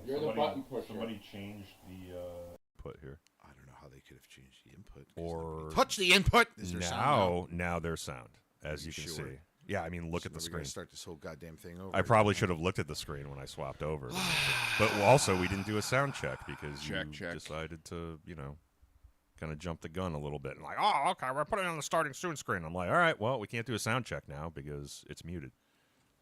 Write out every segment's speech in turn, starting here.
You're the button pusher. Somebody changed the input here. I don't know how they could have changed the input. Or touch the input. Is there sound now there's sound, as you can see. Yeah, I mean, look at the We're screen. gonna start this whole goddamn thing over. I probably should have looked at the screen when I swapped over. But also, we didn't do a sound check because you decided to, kind of jump the gun a little bit. And like, oh, okay, we're putting it on the starting soon screen. I'm like, all right, well, we can't do a sound check now because it's muted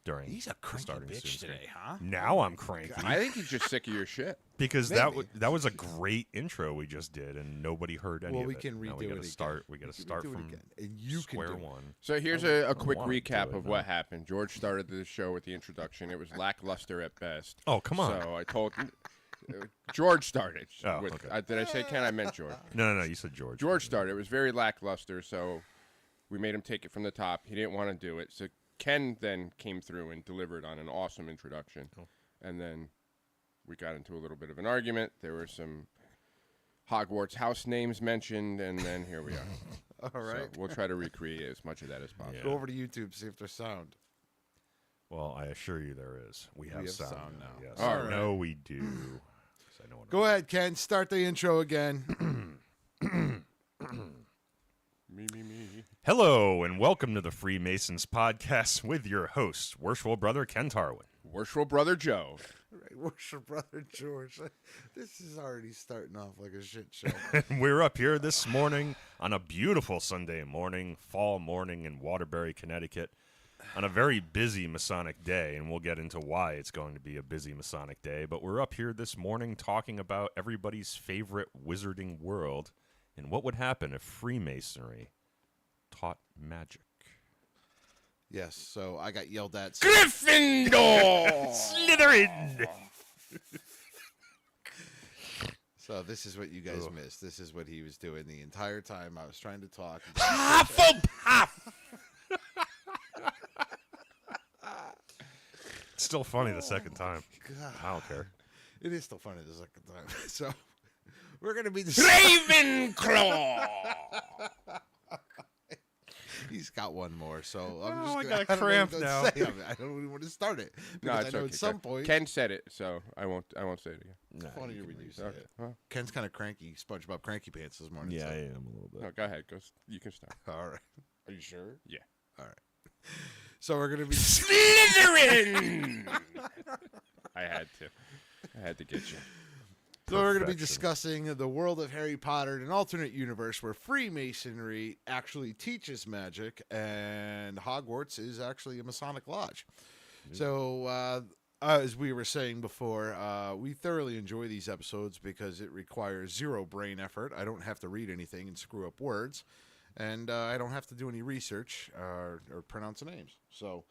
during He's a cranky starting bitch soon today, screen. huh? Now I'm cranky. I think he's just sick of your shit. Because that was a great intro we just did, and nobody heard any of it. Well, we can redo we gotta it start. We got to start from and you square can do one. So here's a quick wanna do recap it, of what happened. George started the show with the introduction. It was lackluster at best. Oh, come on. So I told George started. Oh, okay. Did I say Ken? I meant George. No, you said George. George started. It was very lackluster, so we made him take it from the top. He didn't want to do it, so Ken then came through and delivered on an awesome introduction. Cool. And then we got into a little bit of an argument. There were some Hogwarts house names mentioned, and then here we are. All right. So we'll try to recreate as much of that as possible. Yeah. Go over to YouTube, see if there's sound. Well, I assure you there is. We have sound now. Yes. All right. No, we do. Go ahead, Ken. Start the intro again. Me. Hello, and welcome to the Freemasons podcast with your host, worshipful brother Ken Tarwin. Worshipful brother Joe. Right, worship brother George. This is already starting off like a shit show. And we're up here this morning on a beautiful Sunday morning, fall morning in Waterbury, Connecticut, on a very busy Masonic day, and we'll get into why it's going to be a busy Masonic day. But we're up here this morning talking about everybody's favorite wizarding world and what would happen if Freemasonry taught magic. Yes, so I got yelled at. Gryffindor! Slytherin! So this is what you guys missed. This is what he was doing the entire time I was trying to talk. Hufflepuff! It's still funny the second time. God. I don't care. It is still funny the second time. So we're going to be Ravenclaw! He's got one more, so I I'm just got a I don't know cramp what to now. say. I don't even want to start it No, because it's I know okay. at some point. Ken said it, so I won't say it again. Nah, Funny when you say Okay. it. Well, Ken's kind of cranky, SpongeBob cranky pants this morning. yeah, so. I am a little bit. no, go ahead. You can start. All right. Are you sure? Yeah. All right. So we're gonna be Slytherin! I had to get you. So we're going to be Perfection. discussing the world of Harry Potter in an alternate universe where Freemasonry actually teaches magic and Hogwarts is actually a Masonic lodge. So as we were saying before, we thoroughly enjoy these episodes because it requires zero brain effort. I don't have to read anything and screw up words. And I don't have to do any research or pronounce names. So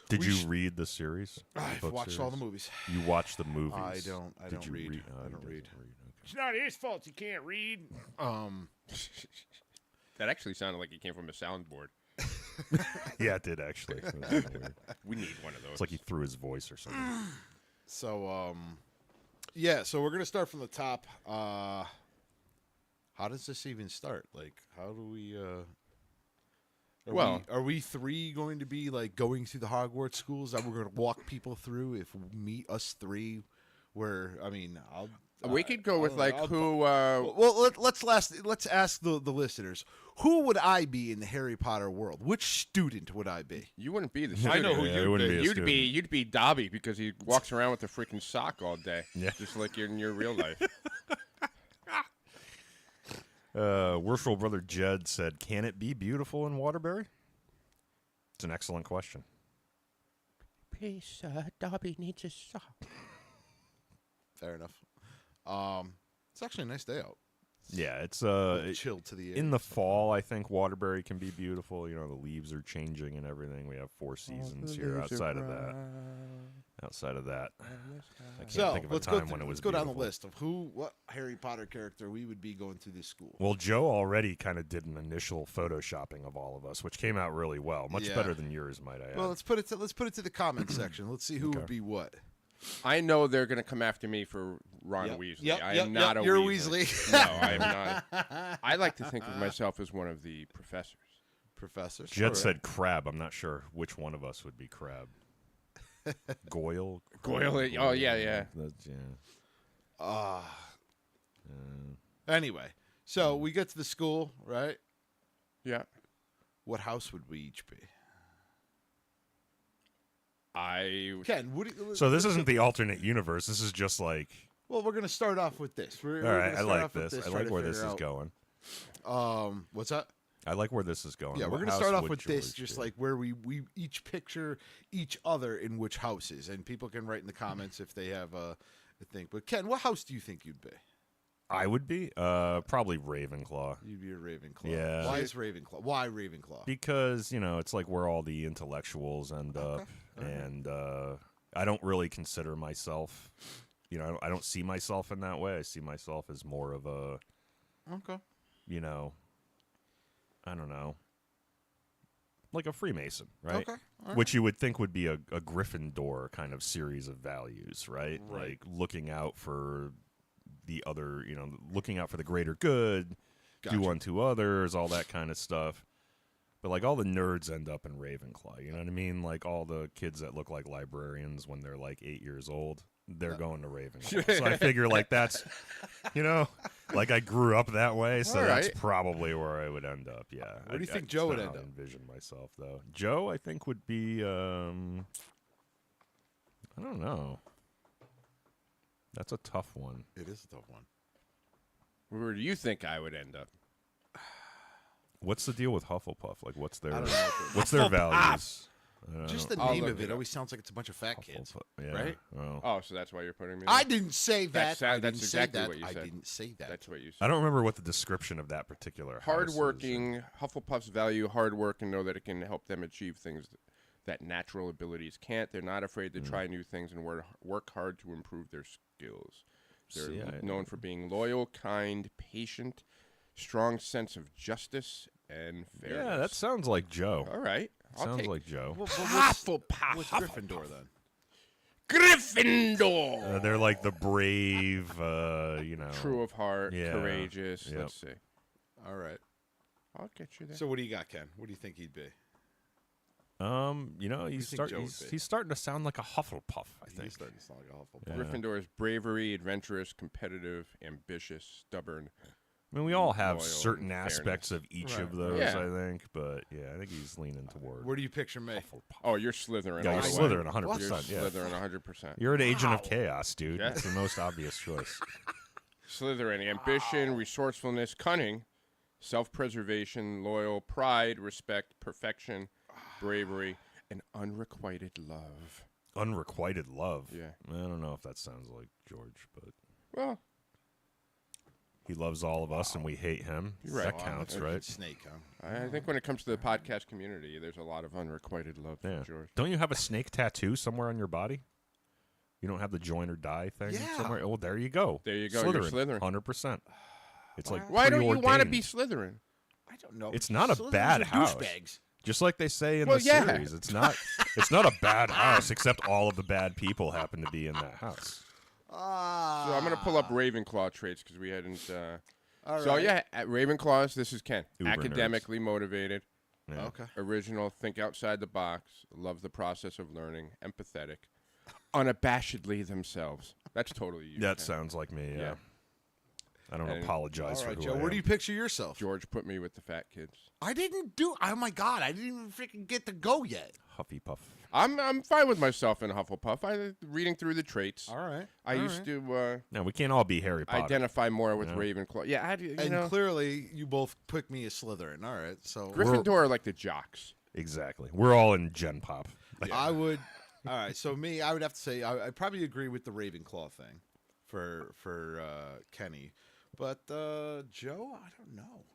Did you read the series? I've watched all the movies. You watched the movies. I don't read. Oh, I don't read. It's not his fault he can't read. That actually sounded like it came from a soundboard. Yeah, it did actually. It was kinda weird. We need one of those. It's like he threw his voice or something. So, so we're going to start from the top. How does this even start? Like, how do we, are we three going to be like going through the Hogwarts schools that we're going to walk people through if we meet us three? We could go with who. Well, let's ask the listeners. Who would I be in the Harry Potter world? Which student would I be? You wouldn't be the I student. know who you would be. You'd be Dobby because he walks around with a freaking sock all day. Yeah. Just like you're in your real life. Worshipful brother Jed said, "Can it be beautiful in Waterbury?" It's an excellent question. Please, Dobby needs a sock. Fair enough. It's actually a nice day out. Yeah, it's Chill to the air. in the fall. I think Waterbury can be beautiful. You know, the leaves are changing and everything. We have 4 seasons here. Outside of that, I can't think of a time when it was let's go down the beautiful. list of what Harry Potter character we would be going through this school. Well, Joe already kind of did an initial photoshopping of all of us, which came out really well, much Yeah. better than yours, might I add. Well, let's put it to the comment section. Let's see who would be what. I know they're going to come after me for Ron Weasley. I am not a you're Weasley. No, I am not. I like to think of myself as one of the professors. Professors. Jed said Crab. I'm not sure which one of us would be Crab. Goyle. Goyle. Oh, yeah. That's, yeah. Anyway, so we get to the school, right? Yeah. What house would we each be? Ken, So this isn't the alternate universe. This is just like. Well, we're gonna start off with this. All right, I like this. I like where this is going. What's that? I like where this is going. Yeah, What we're gonna house start off would with this, George just be? like where we each picture each other in which houses, and people can write in the comments if they have a thing. But Ken, what house do you think you'd be? I would be probably Ravenclaw. You'd be a Ravenclaw. Yeah. Why is Ravenclaw? Why Ravenclaw? Because, it's like where all the intellectuals end up. And I don't really consider myself, I don't see myself in that way. I see myself as more of a, Okay. I don't know, like a Freemason, right? Okay. All right. Which you would think would be a Gryffindor kind of series of values, right? Right. Like looking out for the other, looking out for the greater good, Gotcha. do unto others, all that kind of stuff. But like all the nerds end up in Ravenclaw, you know what I mean? Like all the kids that look like librarians when they're like 8 years old, they're going to Ravenclaw. So I figure like that's, like I grew up that way, so All that's right. probably where I would end up. Yeah. Where do you think it's Joe would not end how I up? envision myself though. Joe, I think would be. I don't know. That's a tough one. It is a tough one. Where do you think I would end up? What's the deal with Hufflepuff? Like, what's their I don't know. what's their values? I don't Just know. the I'll name look of it it up. always sounds like it's a bunch of fat kids. Hufflepuff, yeah. right? Oh. Oh, so that's why you're putting me there? I didn't say that. That's- I that's didn't say exactly that. what you I said. didn't say that. That's what you said. I don't remember what the description of that particular house is. Hardworking, Hufflepuffs value hard work and know that it can help them achieve things that natural abilities can't. They're not afraid to try new things and work hard to improve their skills. They're See, I- known for being loyal, kind, patient, strong sense of justice and fairness. Yeah, that sounds like Joe. all right. I'll Sounds take like Joe. What's Hufflepuff. Gryffindor then? Gryffindor. They're like the brave, True of heart, Yeah. courageous. Yep. Let's see. All right. I'll get you there. So what do you got, Ken? What do you think he'd be? He's think Joe would be? he's starting to sound like a Hufflepuff, I think. He's starting to sound like a Hufflepuff. Yeah. Gryffindor is bravery, adventurous, competitive, ambitious, stubborn. I mean, we all have Loyal certain and aspects of each Right. of those, Yeah. I think. But yeah, I think he's leaning toward Where do you picture me? Hufflepuff. Oh, you're Slytherin. Yeah, all you're the way. Slytherin 100%. You're Yeah. Slytherin 100%. You're an agent of chaos, dude. Yeah. It's the most obvious choice. Slytherin, ambition, resourcefulness, cunning, self-preservation, loyal, pride, respect, perfection, bravery, and unrequited love. Unrequited love. Yeah. I don't know if that sounds like George, but Well, he loves all of us and we hate him. You're right. That Wow, counts, Like right? Snake, huh? I think when it comes to the podcast community, there's a lot of unrequited love Yeah. for George. Don't you have a snake tattoo somewhere on your body? You don't have the join or die thing Yeah. somewhere? Oh, there you go. There you go. You're Slytherin. 100%. It's like Why don't you want to preordained. be Slytherin? I don't know. It's not a Slytherins bad are house. douchebags. Just like they say in Well, the yeah. series, it's not a bad house, except all of the bad people happen to be in that house. So I'm going to pull up Ravenclaw traits because we hadn't. All So right. yeah, at Ravenclaws, this is Ken. Uber Academically motivated, Yeah. Okay. original, think outside the box, love the process of learning, empathetic, unabashedly themselves. That's totally you. That Ken. sounds like me, yeah. Yeah. I don't And- apologize All for right, who Joe. I Where am. do you picture yourself? George put me with the fat kids. I didn't do. Oh my God! I didn't even freaking get to go yet. Huffy Puff. I'm fine with myself in Hufflepuff. Reading through the traits. All right. I used to No, we can't all be Harry Potter. identify more with Yeah. Ravenclaw. Yeah, you And know, clearly, you both picked me as Slytherin. All right. So Gryffindor are like the jocks. Exactly. We're all in Gen Pop. I would. All right. So me, I would have to say I'd probably agree with the Ravenclaw thing for Kenny, but Joe, I don't know.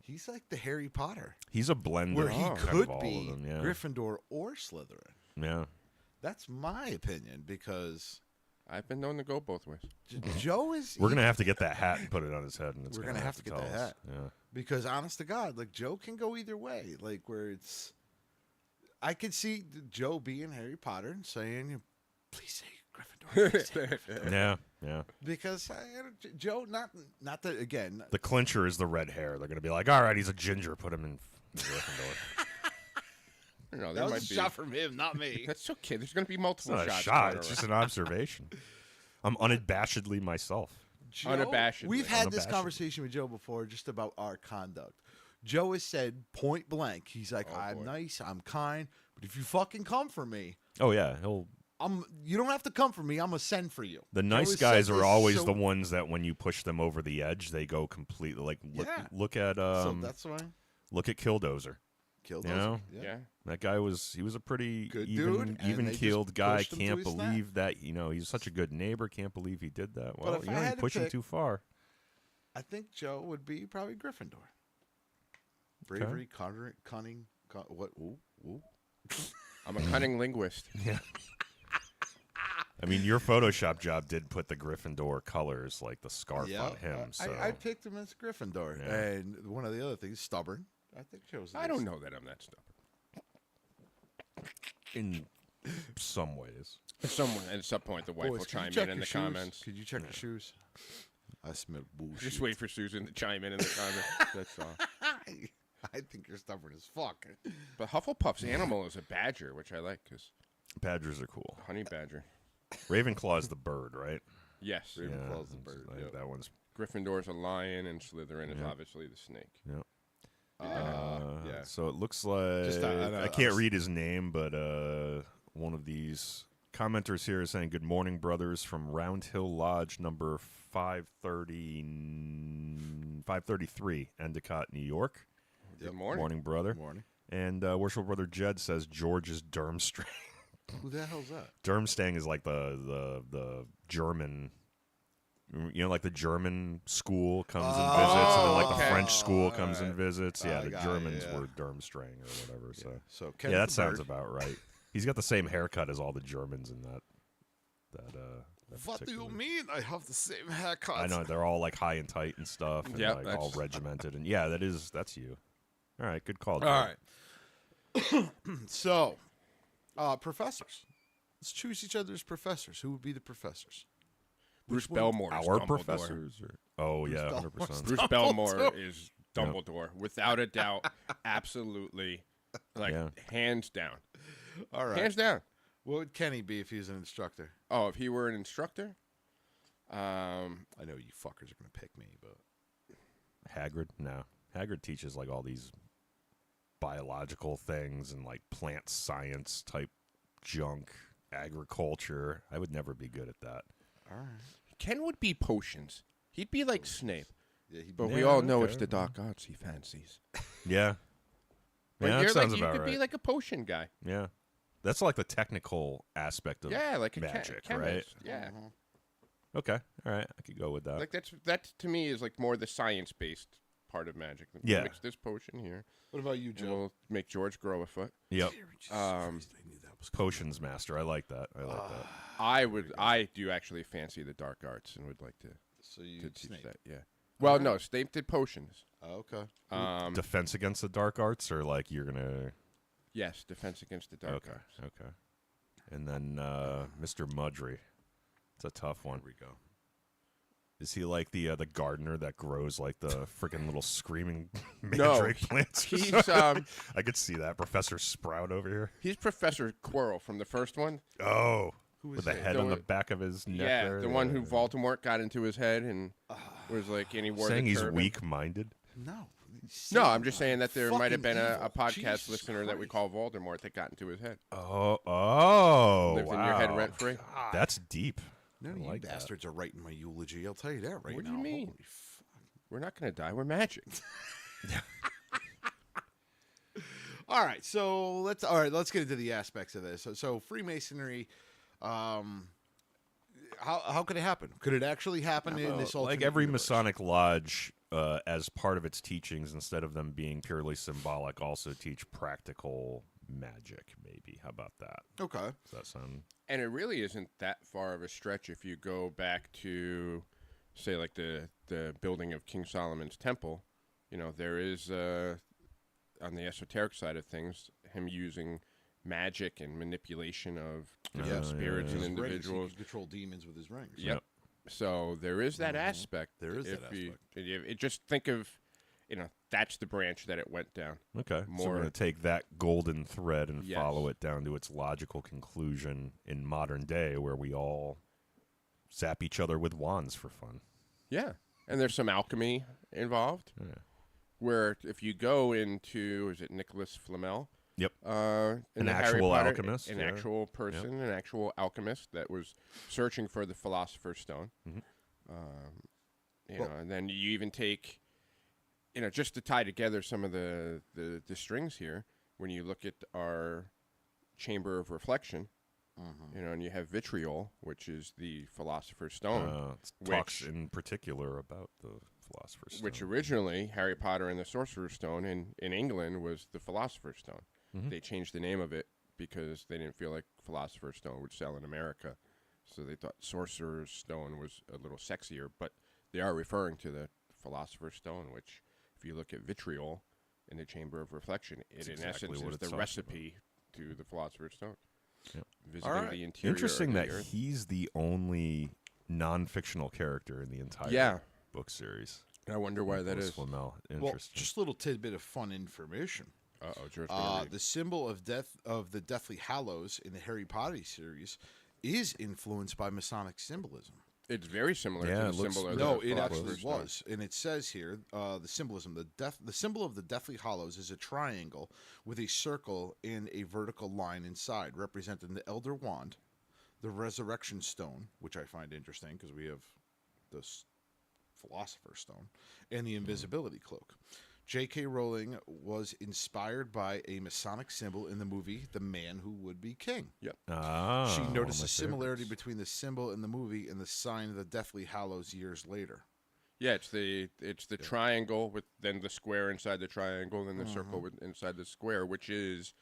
He's like the Harry Potter, He's a blend where of he kind could of all be of them, yeah. Gryffindor or Slytherin. Yeah. That's my opinion because I've been known to go both ways. Joe is. We're going to have to get that hat and put it on his head. And it's We're gonna gonna have to get tell that us. hat. Yeah. Because honest to God, like Joe can go either way. Like where it's, I could see Joe being Harry Potter and saying, "Please say Gryffindor." Please say Gryffindor." Yeah. Yeah. Because Joe, not that again. The clincher is the red hair. They're going to be like, all right, he's a ginger. Put him in Gryffindor. I don't know. That There was might a be. shot from him, not me. That's okay. There's going to be It's multiple not a shots. shot. going It's around. just an observation. I'm unabashedly myself. Joe, Unabashedly. we've had this Unabashedly. conversation with Joe before just about our conduct. Joe has said point blank, he's like, Oh, I'm boy. nice, I'm kind, but if you fucking come for me, Oh yeah, you don't have to come for me, I'm gonna send for you. the Joe nice has guys said are this always so- the ones that when you push them over the edge, they go completely like Yeah. look at So that's why look at Killdozer. killed You those. know? Yeah. That guy was a pretty Good dude, and even they just keeled guy. pushed him to Can't his snap. believe that he's such a good neighbor. Can't believe he did that. Well, if you I know, had you to push him pick- too far. I think Joe would be probably Gryffindor. Bravery, cunning, what? Ooh. I'm a cunning linguist. Yeah. I mean, your Photoshop job did put the Gryffindor colors, like the scarf on him. So I picked him as Gryffindor, Yeah. and one of the other things, stubborn. I think Joe's. I don't know that I'm that stubborn. in some ways, Someone at some point, the wife will Boys, chime check in your the shoes? comments. Could you check your shoes? I smell bullshit. Just wait for Susan to chime in the comments. That's all. I think you're stubborn as fuck. But Hufflepuff's animal is a badger, which I like because badgers are cool. honey badger. Ravenclaw's the bird, right? Yes. Ravenclaw's the it's bird, like yep. that one's. Gryffindor's a lion, and Slytherin is Yeah. obviously the snake. Yeah. So it looks like Just, I can't read his name, but one of these commenters here is saying, "Good morning, brothers, from Round Hill Lodge, number 533, Endicott, New York." Good morning. Morning, brother. Morning. And worshipful brother Jed says George is Durmstrang. Who the hell's that? Durmstrang is like the German. You know, like the German school comes and visits, and then like the okay. French school comes and visits. Yeah, I the got it, Germans yeah. were Durmstrang or whatever. So So yeah, Ken's that the sounds bird. about right. He's got the same haircut as all the Germans in that. What do you particular- mean? I have the same haircut. I know they're all like high and tight and stuff, and Yep, like all that's- regimented. And yeah, that's you. All right, good call. All Jed. right. So, professors. Let's choose each other as professors. Who would be the professors? Bruce Which one? Belmore is Our Dumbledore. professors. Oh yeah, Belmore. 100%. Bruce Belmore is Dumbledore, without a doubt, absolutely, Yeah. hands down, All right. hands down. What would Kenny be if he was an instructor? Oh, if he were an instructor, I know you fuckers are going to pick me, but Hagrid? No. Hagrid teaches like all these biological things and like plant science type junk, agriculture. I would never be good at that. all right. Ken would be potions. He'd be like Snape, Yeah, but Yeah, we all know okay. it's the dark arts he fancies. Yeah. But Yeah, that you're sounds like, you about could right. be like a potion guy. Yeah. That's like the technical aspect of Yeah, like a magic, chemist. right? Yeah, Okay. All right. I could go with that. like that to me is like more the science-based part of magic. Yeah. Mix this potion here, What about you, and Joe? we'll make George grow a foot. Yep. I knew that was coming. Potions master. I like that. I like that. I do actually fancy the dark arts and would like to So you teach Snape. that. Yeah. Well, no, Snape did potions. Oh, okay. Defense against the dark arts, or like you're gonna. Yes, defense against the dark Okay. arts. Okay. And then Mr. Mudry. It's a tough one. Here we go. Is he like the gardener that grows like the freaking little screaming No, mandrake plants? or He's something? I could see that Professor Sprout over here. he's Professor Quirrell from the first one. Oh, Who with is the it? head The on the one- back of his neck. Yeah, there. the one who Voldemort got into his head and was like, and he wore saying the he's turban. weak-minded. No. No, I'm just saying that there might have Fucking been a evil. podcast Jesus listener that we call Voldemort that got into his head. Oh, Lives in your head rent-free. That's deep. None of I you like that. bastards are writing my eulogy. I'll tell you that right What do now. you mean? Holy fuck. We're not going to die. We're magic. All right, so let's get into the aspects of this. So Freemasonry, how could it happen? Could it actually happen in this alternate Like every universe? Masonic lodge, as part of its teachings, instead of them being purely symbolic, also teach practical magic. Maybe. How about that? Okay. Does that sound? And it really isn't that far of a stretch if you go back to, say, like the building of King Solomon's Temple. You know, there is, on the esoteric side of things, him using magic and manipulation of different spirits and His rings, he individuals. can control demons with his rings. Yep. So there is that aspect. There is that It just think of that's the branch that it went down. Okay. So we're More- going to take that golden thread and Yes. follow it down to its logical conclusion in modern day, where we all zap each other with wands for fun. Yeah, and there's some alchemy involved. Yeah. Where if you go into, is it Nicholas Flamel? Yep. In An the Harry actual Potter, alchemist, an yeah. actual person, an actual alchemist that was searching for the Philosopher's Stone. Mhm. And then you even take, just to tie together some of the strings here. When you look at our chamber of reflection, and you have vitriol, which is the Philosopher's Stone, It talks which- in particular about the Philosopher's Stone. which originally Harry Potter and the Sorcerer's Stone in England was the Philosopher's Stone. Mhm. They changed the name of it because they didn't feel like Philosopher's Stone would sell in America, so they thought Sorcerer's Stone was a little sexier. But they are referring to the Philosopher's Stone, which, if you look at vitriol in the Chamber of Reflection, it That's in exactly essence what is it's the talking recipe to the Philosopher's Stone. Yep. Visiting All right. the interior. Interesting of the that earth. he's the only non-fictional character in the entire Yeah. book series. I wonder why that Nicholas is. Flamel. Well, Interesting. just a little tidbit of fun information. George. gonna read. The symbol of death of the Deathly Hallows in the Harry Potter series is influenced by Masonic symbolism. It's very similar Yeah, to it the looks- symbol of No, the it Philosopher's actually Stone. was, and it says here the symbolism. The symbol of the Deathly Hallows is a triangle with a circle and a vertical line inside, representing the Elder Wand, the Resurrection Stone, which I find interesting because we have the Philosopher's Stone, and the Invisibility Cloak. J.K. Rowling was inspired by a Masonic symbol in the movie The Man Who Would Be King. One She of noticed my a similarity favorites. between the symbol in the movie and the sign of the Deathly Hallows years later. Yeah, it's the triangle with then the square inside the triangle, then the circle with inside the square, which is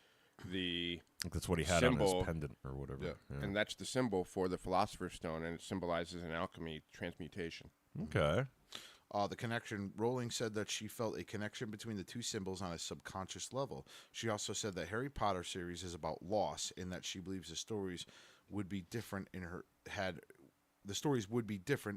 the I think that's what he had on symbol- his pendant or whatever. Yeah. and that's the symbol for the Philosopher's Stone, and it symbolizes an alchemy transmutation. Okay. The connection, Rowling said that she felt a connection between the two symbols on a subconscious level. She also said that Harry Potter series is about loss, and that she believes the stories would be different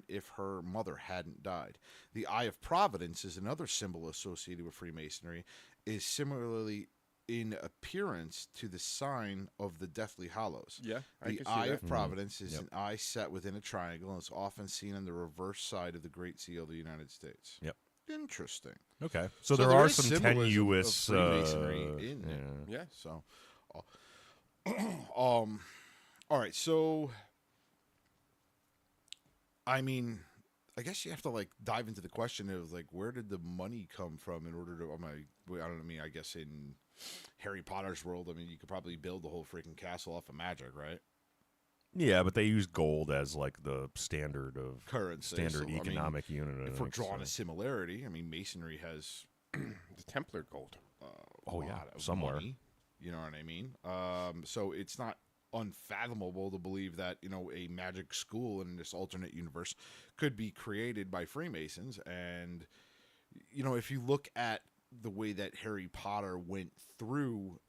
if her mother hadn't died. The Eye of Providence is another symbol associated with Freemasonry, is similarly in appearance to the sign of the Deathly Hallows. Yeah, The Eye of Providence is an eye set within a triangle and is often seen on the reverse side of the Great Seal of the United States. Yep. Interesting. Okay. So there are is some symbolism of tenuous Freemasonry in it. yeah. Yeah. So, all right. So, I mean, I guess you have to like dive into the question of like, where did the money come from in order to? I don't know. I mean, I guess in Harry Potter's world, I mean, you could probably build the whole freaking castle off of magic, right? Yeah, but they use gold as like the standard of Currency. standard So, I mean, economic unit. I if we're think, drawing a so. similarity, I mean, Masonry has The Templar gold. Oh, a yeah, lot of somewhere. money, you know what I mean? So it's not unfathomable to believe that a magic school in this alternate universe could be created by Freemasons. And if you look at the way that Harry Potter went through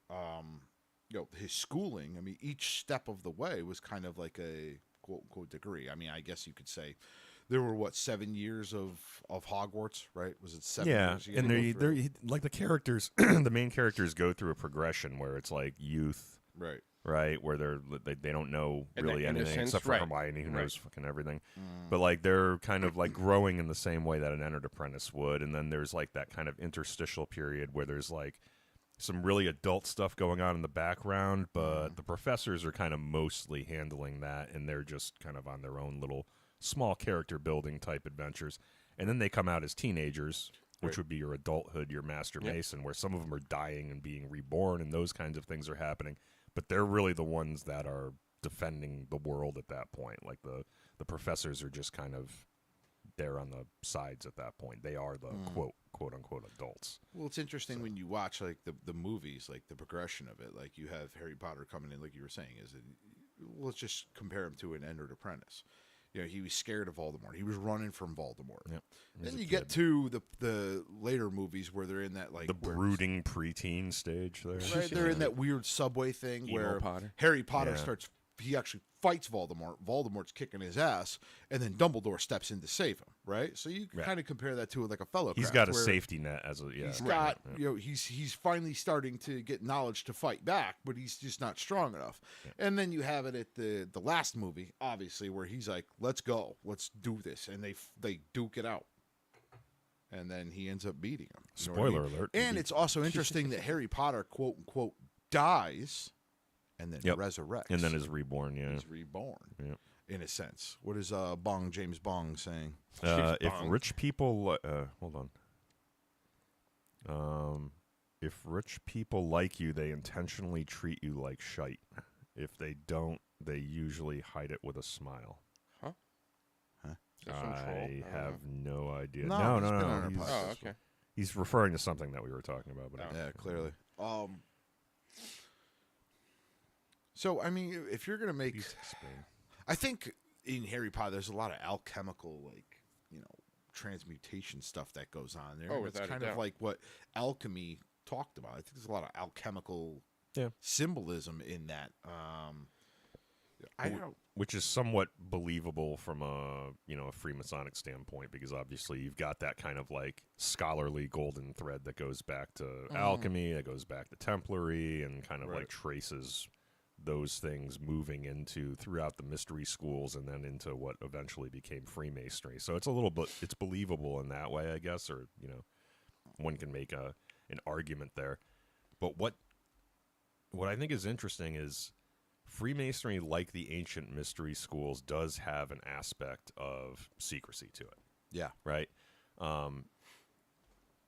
his schooling, I mean, each step of the way was kind of like a quote unquote degree. I mean, I guess you could say there were 7 years of Hogwarts, right? Was it 7 Yeah, years? You had and to go through? like the characters, the main characters go through a progression where it's like youth, Right. right, where they don't know And really in a anything sense, except for right. Hermione, who Right. knows fucking everything. But like they're kind of like growing in the same way that an entered apprentice would, and then there's like that kind of interstitial period where there's like some really adult stuff going on in the background, but the professors are kind of mostly handling that, and they're just kind of on their own little small character building type adventures. And then they come out as teenagers, which Right. would be your adulthood, your Master Yep. Mason, where some of them are dying and being reborn, and those kinds of things are happening. But they're really the ones that are defending the world at that point. Like the professors are just kind of there on the sides at that point. They are the quote unquote adults. Well, it's interesting when you watch like the movies, like the progression of it. Like you have Harry Potter coming in, like you were saying, let's just compare him to an entered apprentice. He was scared of Voldemort. He was running from Voldemort. Yep. Then you get to the later movies where they're in that like The where- brooding preteen stage there. Right, they're in that weird subway thing Emo where Potter. Harry Potter Yeah. starts he actually fights Voldemort. Voldemort's kicking his ass, and then Dumbledore steps in to save him. Right. So you can kind of compare that to like a fellow. He's got a safety net as a He's got he's finally starting to get knowledge to fight back, but he's just not strong enough. Yeah. And then you have it at the last movie, obviously, where he's like, "Let's go, let's do this," and they duke it out. And then he ends up beating him. Spoiler alert. And it's also interesting that Harry Potter, quote unquote, dies and then resurrects. And then is reborn, yeah. He's reborn, in a sense. What is James Bong saying? If rich people... hold on. If rich people like you, they intentionally treat you like shite. If they don't, they usually hide it with a smile. I have no idea. No. Oh, okay. He's referring to something that we were talking about. But yeah, clearly. So, I mean, if you're going to make... I think in Harry Potter, there's a lot of alchemical, transmutation stuff that goes on there. Oh, it's kind of like what alchemy talked about. I think there's a lot of alchemical symbolism in that. I don't know. Which is somewhat believable from a Freemasonic standpoint, because obviously you've got that kind of like scholarly golden thread that goes back to alchemy, that goes back to Templary, and kind of like traces those things moving into throughout the mystery schools and then into what eventually became Freemasonry. So it's a little bit, it's believable in that way, I guess, or one can make an argument there. But what I think is interesting is Freemasonry, like the ancient mystery schools, does have an aspect of secrecy to it. Yeah. Right?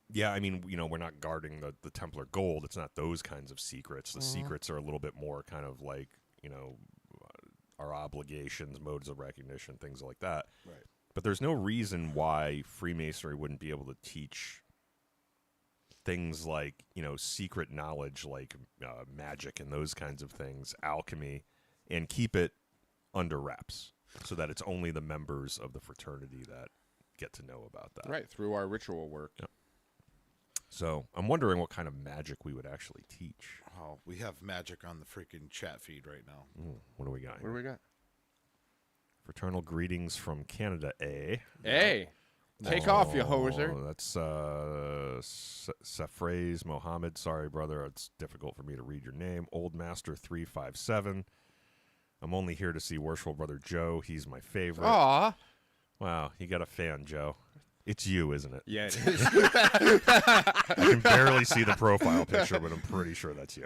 Yeah, I mean, we're not guarding the Templar gold. It's not those kinds of secrets. The secrets are a little bit more kind of like, our obligations, modes of recognition, things like that. Right. But there's no reason why Freemasonry wouldn't be able to teach things like, secret knowledge, like magic and those kinds of things, alchemy, and keep it under wraps so that it's only the members of the fraternity that get to know about that. Right, through our ritual work. Yep. So I'm wondering what kind of magic we would actually teach. Oh, we have magic on the freaking chat feed right now. What do we got here? What do we got? Fraternal greetings from Canada, A. Hey! Take off, you hoser. That's Safraze Mohammed. Sorry, brother. It's difficult for me to read your name. Old Master 357. I'm only here to see Worshipful Brother Joe. He's my favorite. Aw. Wow, you got a fan, Joe. It's you, isn't it? Yeah, it is. I can barely see the profile picture, but I'm pretty sure that's you.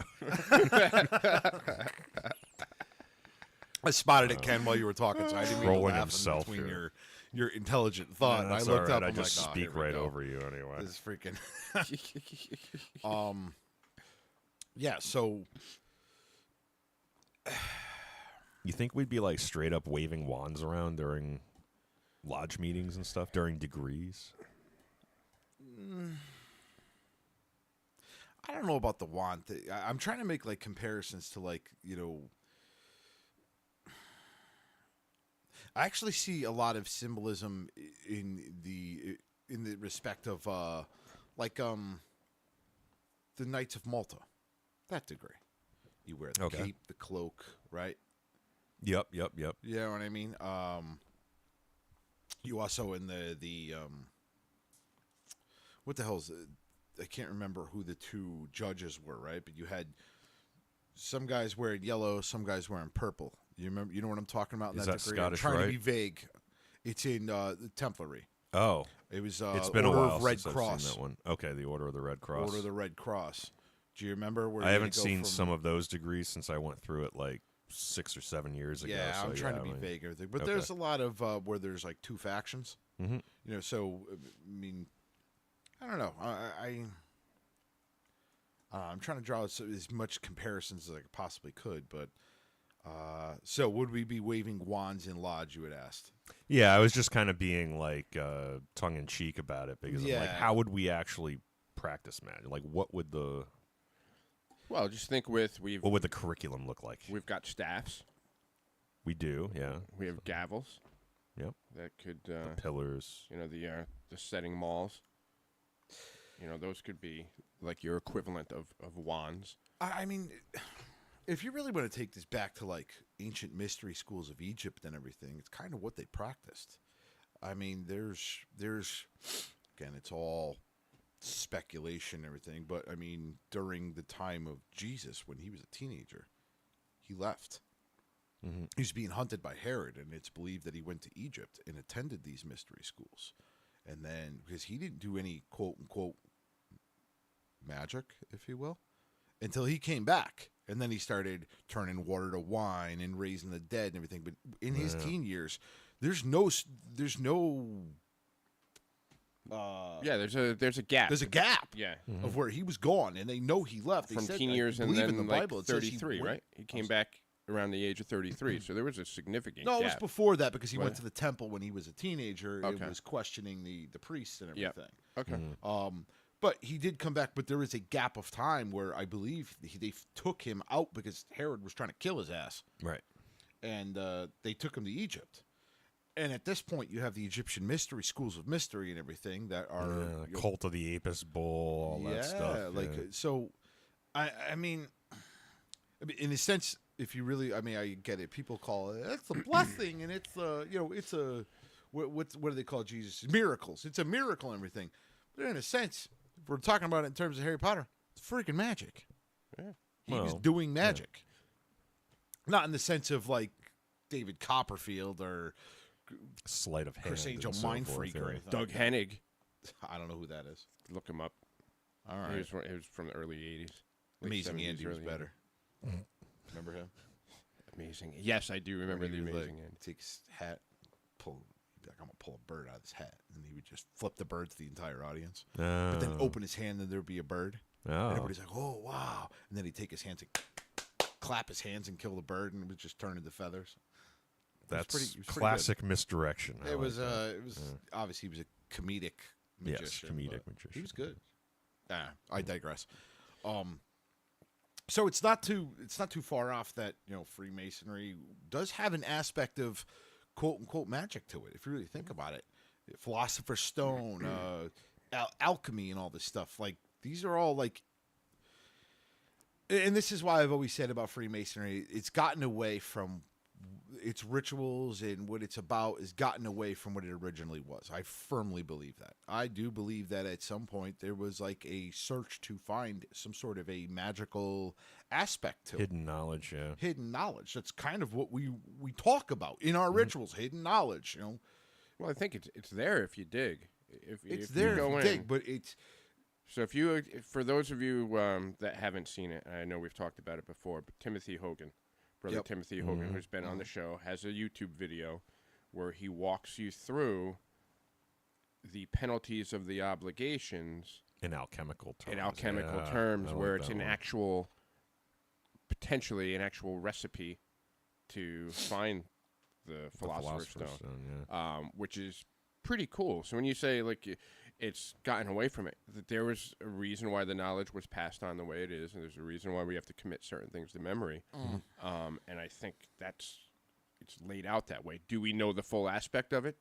I spotted it, Ken, while you were talking, so I didn't mean to laugh himself between here. your intelligent thought. Yeah, I looked up. I I'm just like, oh, speak here we right go. over you anyway. This is freaking. Yeah. So. You think we'd be like straight up waving wands around during lodge meetings and stuff during degrees? I don't know about the wand thing. I'm trying to make like comparisons to like I actually see a lot of symbolism in the respect of the Knights of Malta. That degree, you wear the cape, the cloak, right? Yep. You know what I mean? You also in the what the hell is it? I can't remember who the two judges were, right? But you had some guys wearing yellow, some guys wearing purple. You remember? You know what I'm talking about? Is in that degree? Scottish I'm trying Rite? to be vague. It's in the Templary. Oh, it was. It's been Order a while of Red since Cross. I've seen that one. Okay, the Order of the Red Cross. Order of the Red Cross. Do you remember where? I haven't seen some of those degrees since I went through it like 6 or 7 years ago. Yeah, so I'm trying to be vague everything, but there's a lot of where there's like two factions. Mm-hmm. So I mean, I don't know. I'm trying to draw as much comparisons as I possibly could, but so would we be waving wands in lodge? You had asked. Yeah, I was just kind of being like tongue in cheek about it because I'm like, how would we actually practice magic? Like, what would the just think what would the curriculum look like? We've got staffs. We do, yeah. We have gavels. Yep. That could the pillars. The setting mauls. Those could be like your equivalent of wands. I mean, if you really want to take this back to like ancient mystery schools of Egypt and everything, it's kind of what they practiced. I mean, there's again, it's all speculation and everything, but I mean, during the time of Jesus, when he was a teenager, he left. Mm-hmm. He was being hunted by Herod, and it's believed that he went to Egypt and attended these mystery schools. And then, because he didn't do any quote-unquote magic, if you will, until he came back. And then he started turning water to wine and raising the dead and everything. But in his teen years, there's no yeah, there's a gap. There's a gap Yeah. of where he was gone, and they know he left. They From said, teen I years and believe then in the like Bible, it says he 33, went- right? He came back around the age of 33, so there was a significant No, gap. it was before that because he What? went to the temple when he was a teenager and Okay. was questioning the priests and Yep. everything. Okay. But he did come back, but there was a gap of time where I believe they took him out because Herod was trying to kill his ass. Right. And they took him to Egypt. And at this point, you have the Egyptian mystery, schools of mystery and everything that are... Cult of the Apis Bull, all that stuff. So, I mean, in a sense, if you really... I mean, I get it. People call it, it's a blessing, and it's, it's a... What do they call Jesus? Miracles. It's a miracle and everything. But in a sense, if we're talking about it in terms of Harry Potter, it's freaking magic. Yeah. He was doing magic. Not in the sense of, like, David Copperfield or... Sleight of hand. Chris Angel and so Mind forth, Freak or anything. Doug Hennig. I don't know who that is. Look him up. All He right. was from the early 80s. late Amazing 70s, Andy was early better. Remember him? 80s. Amazing. Yes, I do remember When the he would, Amazing like, Andy. take his hat, he'd be like, I'm going to pull a bird out of his hat. And he would just flip the bird to the entire audience. But then open his hand and there'd be a bird. And everybody's like, oh, wow. And then he'd take his hands and clap his hands and kill the bird, and it would just turn into feathers. That's it was pretty classic misdirection. I It like was, that. obviously, he was a comedic magician. Yes, comedic but magician. He was good. I digress. So it's not too far off that Freemasonry does have an aspect of quote unquote magic to it. If you really think about it, Philosopher's Stone, alchemy, and all this stuff. Like these are all like, and this is why I've always said about Freemasonry, it's gotten away from its rituals and what it's about has gotten away from what it originally was. I firmly believe that. I do believe that at some point there was like a search to find some sort of a magical aspect to Hidden knowledge, yeah. hidden knowledge. That's kind of what we talk about in our rituals, hidden knowledge, Well, I think it's there if you dig. It's if there you go if you in. dig, but it's So for those of you that haven't seen it, I know we've talked about it before, but Timothy Hogan, Brother Yep. Timothy Hogan, who's been on the show, has a YouTube video where he walks you through the penalties of the obligations In alchemical terms. terms, I where like it's that one. potentially an actual recipe to find the Philosopher's Stone. yeah. Which is pretty cool. So when you say like it's gotten away from it, that there was a reason why the knowledge was passed on the way it is, and there's a reason why we have to commit certain things to memory. And I think it's laid out that way. Do we know the full aspect of it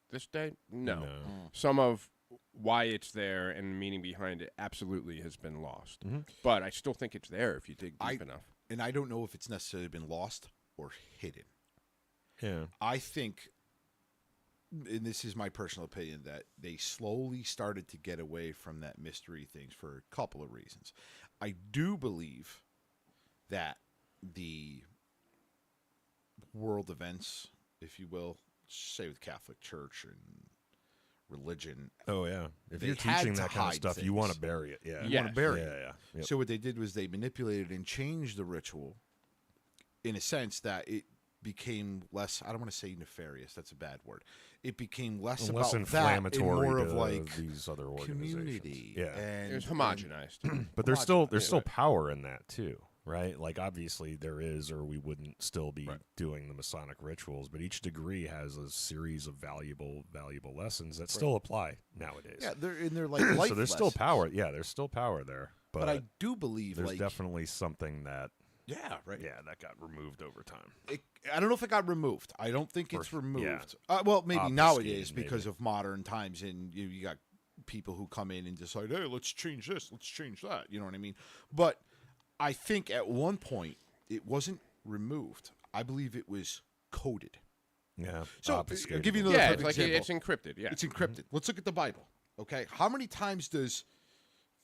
this day? No. Some of why it's there and the meaning behind it absolutely has been lost. But I still think it's there if you dig deep enough. and I don't know if it's necessarily been lost or hidden. Yeah. I think, and this is my personal opinion, that they slowly started to get away from that mystery things for a couple of reasons. I do believe that the world events, if you will, say with Catholic Church and religion, Oh, yeah. If They you're had teaching to that kind of hide stuff, you want to things. bury it. Yeah. you want to bury Yeah, it. yeah. Yep. So what they did was they manipulated and changed the ritual in a sense that it became less, I don't want to say nefarious, that's a bad word. It became less And about less that and inflammatory more to of like these other organizations. community. Yeah. And, It was homogenized. But there's still power in that too, right? Like obviously there is, or we wouldn't still be doing the Masonic rituals. But each degree has a series of valuable lessons that still apply nowadays. Yeah, they're like life so there's still lessons. power. Yeah, there's still power there. But, But I do believe there's like definitely something that that got removed over time. I don't know if it got removed. I don't think it's For- removed. yeah. Well, maybe Obfuscated, nowadays maybe. because of modern times, and you got people who come in and decide, hey, let's change this, let's change that. You know what I mean? But I think at one point It wasn't removed. I believe it was coded. Yeah. So I'll obfuscated. give you another Yeah, perfect it's like example. it's encrypted. Yeah. It's encrypted. Let's look at the Bible. Okay, how many times does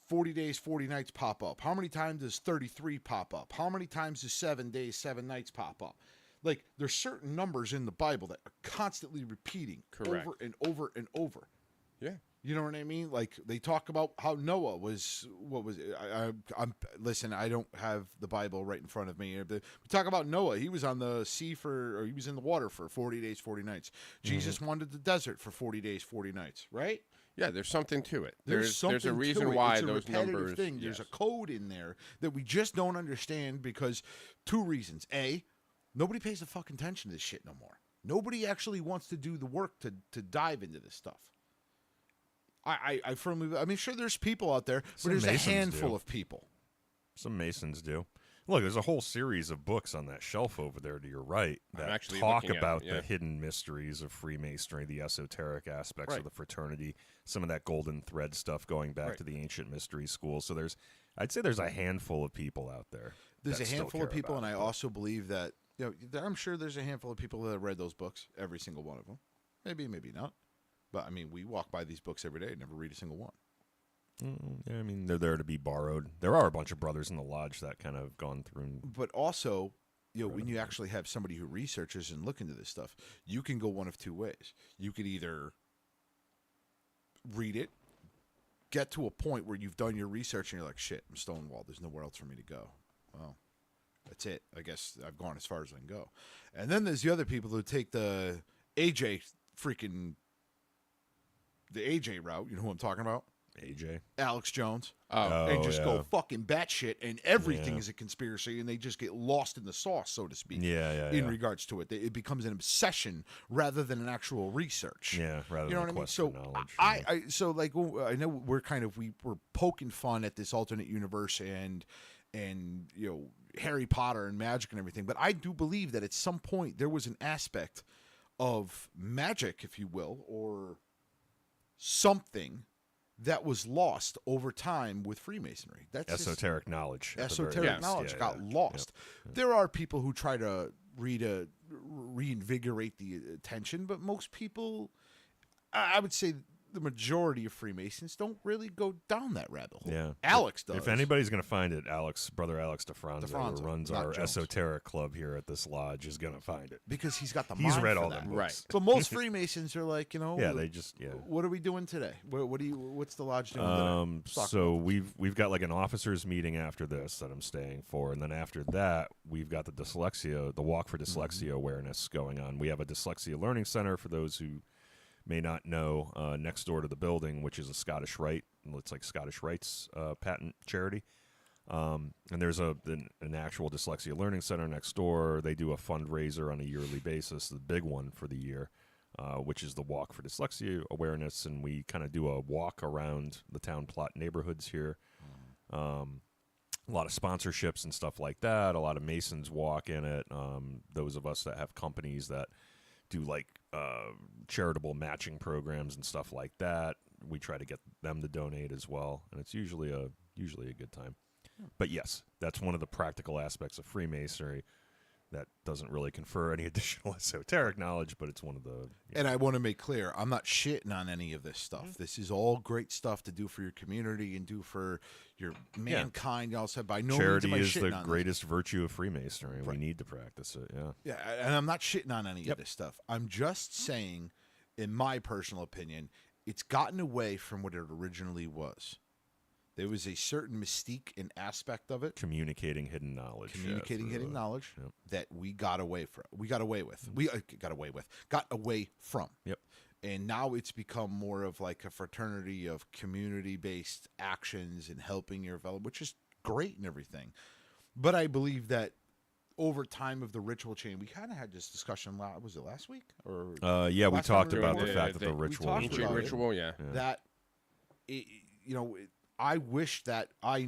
40 days, 40 nights pop up? How many times does 33 pop up? How many times does 7 days, 7 nights pop up? Like, there's certain numbers in the Bible that are constantly repeating Correct. over and over and over. Yeah. You know what I mean? Like, they talk about how Noah was, what was it? Listen, I don't have the Bible right in front of me. We talk about Noah. He was on the sea or he was in the water for 40 days, 40 nights. Jesus wandered the desert for 40 days, 40 nights, right? Yeah, there's something to it. There's a reason why it's a those repetitive numbers. thing. There's yes. a code in there that we just don't understand because 2 reasons. A, nobody pays the fucking attention to this shit no more. Nobody actually wants to do the work to dive into this stuff. I firmly, I mean, sure, there's people out there, but Some there's Masons a handful do. of people. Some Masons do. Look, there's a whole series of books on that shelf over there to your right I'm that actually talk looking at about it, yeah. the hidden mysteries of Freemasonry, the esoteric aspects Right. of the fraternity, some of that golden thread stuff going back Right. to the ancient mystery school. So I'd say there's a handful of people out there. There's that a still handful of care people, about and it. I also believe that, I'm sure there's a handful of people that have read those books, every single one of them. Maybe, maybe not. But, I mean, we walk by these books every day and never read a single one. Yeah, I mean, they're there to be borrowed. There are a bunch of brothers in the lodge that kind of gone through. But also, when you actually have somebody who researches and look into this stuff, you can go one of 2 ways. You could either read it, get to a point where you've done your research, and you're like, shit, I'm stonewalled. There's nowhere else for me to go. Well, that's it. I guess I've gone as far as I can go. And then there's the other people who take the AJ route. You know who I'm talking about? AJ. Alex Jones. Oh, And just yeah. go fucking batshit, and everything Yeah. is a conspiracy, and they just get lost in the sauce, so to speak. Yeah. In regards to it, it becomes an obsession rather than an actual research. Yeah, rather You know than a what I mean? quest So for knowledge. so like I know we're we're poking fun at this alternate universe and Harry Potter and magic and everything, but I do believe that at some point there was an aspect of magic, if you will, or something that was lost over time with Freemasonry. That's just- esoteric knowledge. at the very esoteric least. knowledge Yeah, got yeah. lost. There are people who try to reinvigorate the attention, but most people, I would say the majority of Freemasons don't really go down that rabbit hole. Yeah. Alex does. If anybody's going to find it, brother Alex DeFranzo, DeFranzo, who runs not our Jones. esoteric club here at this lodge, is going to find it. because he's got the He's mind read for all that. them books. Right. But most Freemasons are like, Yeah, they just what are we doing today? What's the lodge doing today? Talk So we've got like an officers meeting after this that I'm staying for, and then after that we've got the walk for dyslexia awareness going on. We have a dyslexia learning center for those who may not know, next door to the building, which is a Scottish Rite. It's like Scottish Rite's patent charity. And there's an actual dyslexia learning center next door. They do a fundraiser on a yearly basis, the big one for the year, which is the Walk for Dyslexia Awareness. And we kind of do a walk around the town plot neighborhoods here. A lot of sponsorships and stuff like that. A lot of Masons walk in it. Those of us that have companies that do like charitable matching programs and stuff like that, we try to get them to donate as well, and it's usually a good time. But yes, that's one of the practical aspects of Freemasonry that doesn't really confer any additional esoteric knowledge, but it's one of the And I want to make clear, I'm not shitting on any of this stuff. This is all great stuff to do for your community and do for your mankind. Also, by no charity means is am I shitting the on greatest virtue of Freemasonry. Right. We need to practice it. Yeah. this. Yeah, and I'm not shitting on any Yep. of this stuff. I'm just saying, in my personal opinion, it's gotten away from what it originally was. There was a certain mystique and aspect of it. Communicating hidden knowledge. Communicating hidden knowledge Yep. that we got away from. We got away with. Got away from. Yep. And now it's become more of like a fraternity of community-based actions and helping your fellow, which is great and everything. But I believe that over time of the ritual chain, we kind of had this discussion. Was it last week or Yeah, we last time talked we about the recorded? fact that the We ritual talked was Ancient about it. ritual, yeah. that I wish that I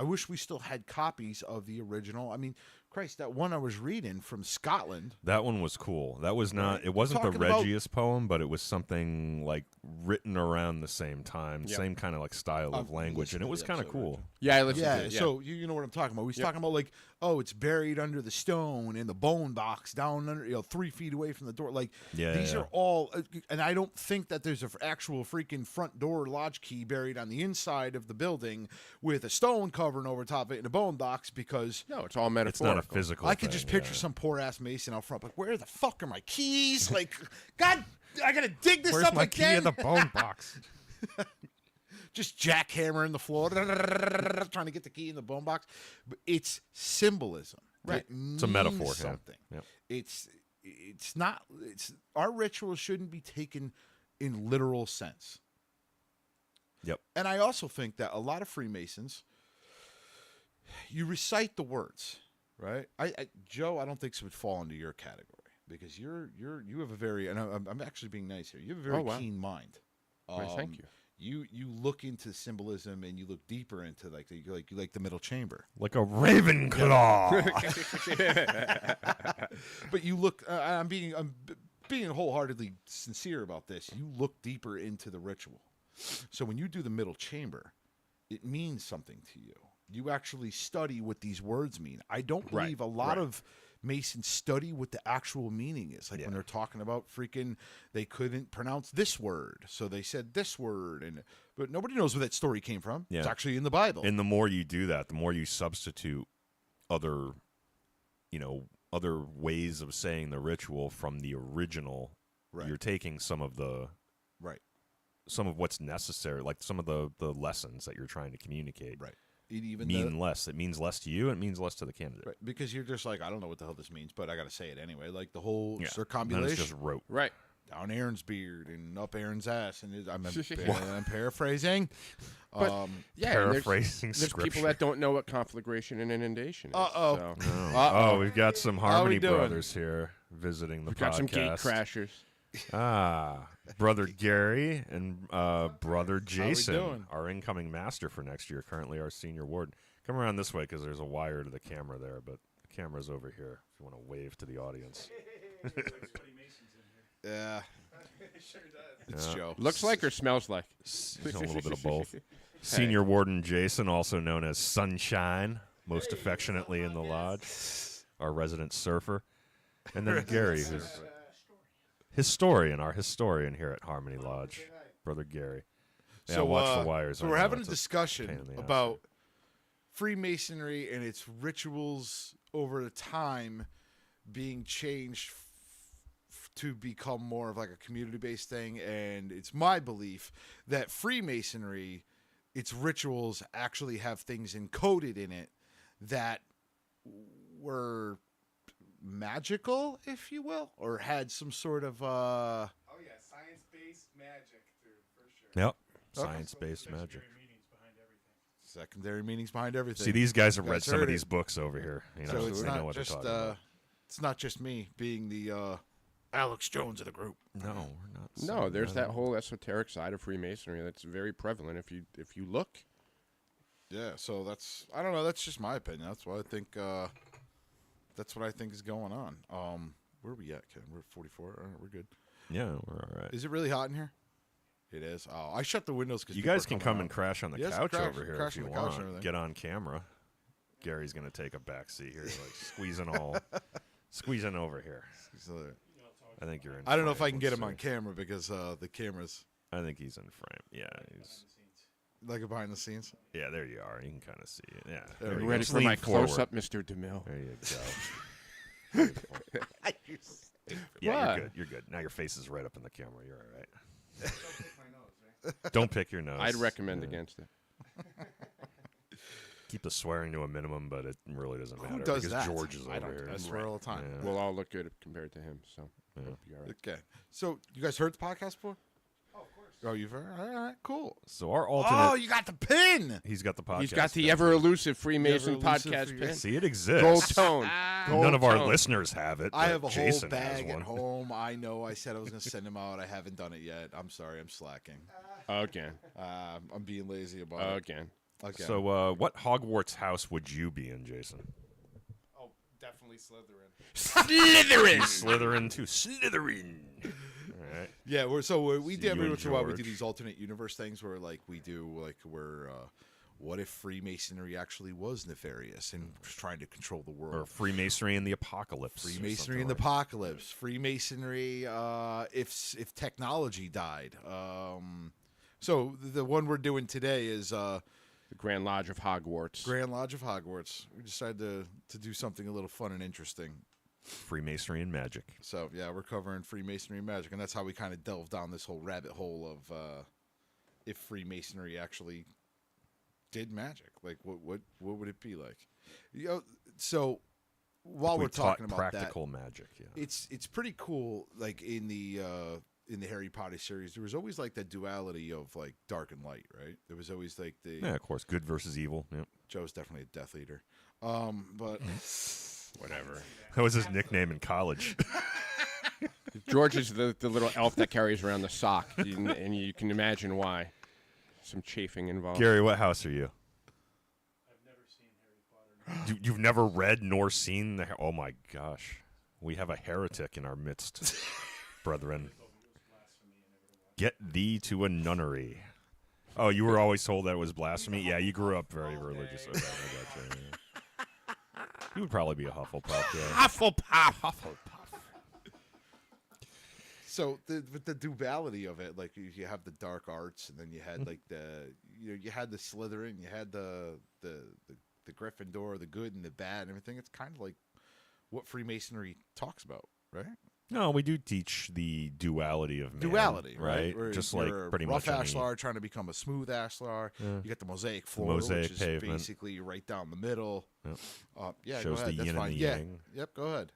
wish we still had copies of the original. I mean, Christ, that one I was reading from Scotland. That one was cool. That was not. It wasn't the Talking about- Regius poem, but it was something like written around the same time, Yep. same kind of like style of language, and it was kind of cool. Yeah, I listened to Yeah, it. Yeah. so you know what I'm talking about. He's talking about like, oh, it's buried under the stone in the bone box down under 3 feet away from the door. Like these are all, and I don't think that there's an actual freaking front door latch key buried on the inside of the building with a stone covering over top of it in a bone box because no, it's all metaphorical. It's not a physical. I could just picture some poor ass Mason out front, like, where the fuck are my keys? Like, God, I gotta dig this Where's up my again. key in the bone box? Just jackhammering the floor, trying to get the key in the bone box. But it's symbolism, Right? It's a metaphor. Something. Yeah. It's not. It's our rituals shouldn't be taken in literal sense. Yep. And I also think that a lot of Freemasons, you recite the words, right? Joe, I don't think this would fall into your category because you have a very, and I'm actually being nice here. You have a very keen mind. Right, thank you. You look into symbolism and you look deeper into you like the middle chamber. Like a raven claw. But you look. I'm being wholeheartedly sincere about this. You look deeper into the ritual. So when you do the middle chamber, it means something to you. You actually study what these words mean. I don't believe a lot of Masons study what the actual meaning is. Like when they're talking about freaking, they couldn't pronounce this word, so they said this word, but nobody knows where that story came from. Yeah. It's actually in the Bible. And the more you do that, the more you substitute other ways of saying the ritual from the original. Right. You're taking some of what's necessary, like some of the lessons that you're trying to communicate. Right. It even less. It means less to you. It means less to the candidate. Right, because you're just like, I don't know what the hell this means, but I got to say it anyway. Like the whole Then circumambulation. it's just rote. Right. Down Aaron's beard and up Aaron's ass, and I'm paraphrasing. But, yeah, Paraphrasing there's scripture. people that don't know what conflagration and inundation is. Uh-oh. So. Oh, we've got some Harmony doing? Brothers here visiting the We've podcast. got some gate crashers. Brother Gary and Brother doing? Jason, our incoming master for next year, currently our senior warden. Come around this way because there's a wire to the camera there, but the camera's over here if you want to wave to the audience. Yeah. Sure does. It's Joe. Looks like or smells like? A little bit of both. Senior Warden Jason, also known as Sunshine, most affectionately in the lodge, our resident surfer. And then Gary, who's our historian here at Harmony Lodge, Brother Gary. Yeah, watch the wires. So I we're know having a it's discussion pain in the ass. about Freemasonry and its rituals over the time being changed to become more of like a community-based thing. And it's my belief that Freemasonry, its rituals actually have things encoded in it that were magical, if you will, or had some sort of Oh yeah, science-based magic, dude, for sure. Yep, science-based magic. secondary meanings behind everything. See, these guys have You read guys some of heard these it. books over here. You know, So it's they know not what they're just talking about. it's not just me being the Alex Jones of the group. No, we're not. No, there's not that whole esoteric side of Freemasonry that's very prevalent if you look. Yeah, so I don't know, that's just my opinion. That's what I think is going on. Where are we at, Ken? We're at 44. All right, we're good. Yeah, we're all right. Is it really hot in here? It is. Oh, I shut the windows because You guys can come and crash on the Yes, couch crash- over here crash if on you the couch and want. everything. Get on camera. Gary's gonna take a back seat here, like squeezing over here. I think you're in. I don't know if frame. I can get Let's him on see. camera because the camera's I think he's in frame. Yeah, like a behind the scenes. yeah. There you are. You can kind of see it. Yeah. There there we you go. Ready Just for lean my forward. close-up, Mr. DeMille. There you go. Yeah, What? you're good. You're good. Now your face is right up in the camera. You're all right. Don't pick your nose. I'd recommend Yeah. against it. Keep the swearing to a minimum, but it really doesn't matter. Who does because that? George is I over don't. here. I swear all the time. Yeah. We'll all look good compared to him, so it'll be all right. Okay. So you guys heard the podcast before? Oh, of course. Oh, you've heard? All right, cool. So our alternate. Oh, you got the pin. He's got the podcast. He's got the pin. ever elusive Freemason The ever-elusive podcast Freemason. pin. See, it exists. Gold tone. Gold None of our tone. listeners have it. I but have a Jason whole has bag one. at home. I know. I said I was going to send them out. I haven't done it yet. I'm sorry. I'm slacking. Again. I'm being lazy about it. Again. Okay. So, what Hogwarts house would you be in, Jason? Oh, Definitely Slytherin. Slytherin. Slytherin too. Slytherin. All right. Yeah, we do you every and once in a while. We do George. these alternate universe things where what if Freemasonry actually was nefarious and was trying to control the world? Or Freemasonry in the apocalypse. or Freemasonry something in the like apocalypse. Freemasonry if technology died. So the one we're doing today is The Grand Lodge of Hogwarts. Grand Lodge of Hogwarts. We decided to do something a little fun and interesting. Freemasonry and magic. So yeah, we're covering Freemasonry and magic, and that's how we kind of delve down this whole rabbit hole of if Freemasonry actually did magic. Like what would it be like? So while we're talking about practical magic, yeah. it's pretty cool. Like in the Harry Potter series, there was always like the duality of like dark and light, right? There was always like Yeah, of course, good versus evil. Yeah. Joe's definitely a Death Eater, but Whatever. That was his nickname in college. George is the little elf that carries around the sock, and you can imagine why. Some chafing involved. Gary, what house are you? I've never seen Harry Potter. You've never read nor seen the. Oh my gosh, we have a heretic in our midst, brethren. Get thee to a nunnery. Oh, you were always told that it was blasphemy? Yeah, you grew up very religious. Okay, I gotcha, yeah. You would probably be a Hufflepuff, yeah. Hufflepuff. so the duality of it, like you have the dark arts, and then you had like you had the Slytherin, you had the Gryffindor, the good and the bad, and everything. It's kind of like what Freemasonry talks about, right? No, we do teach the duality of man. Duality, right? Where just you're like pretty a rough much ashlar trying to become a smooth ashlar. Yeah. You got the mosaic floor, mosaic which is pavement. basically right down the middle. Yep. Yeah, Shows go ahead. the That's yin fine. and the Yeah. yang. Yep, go ahead.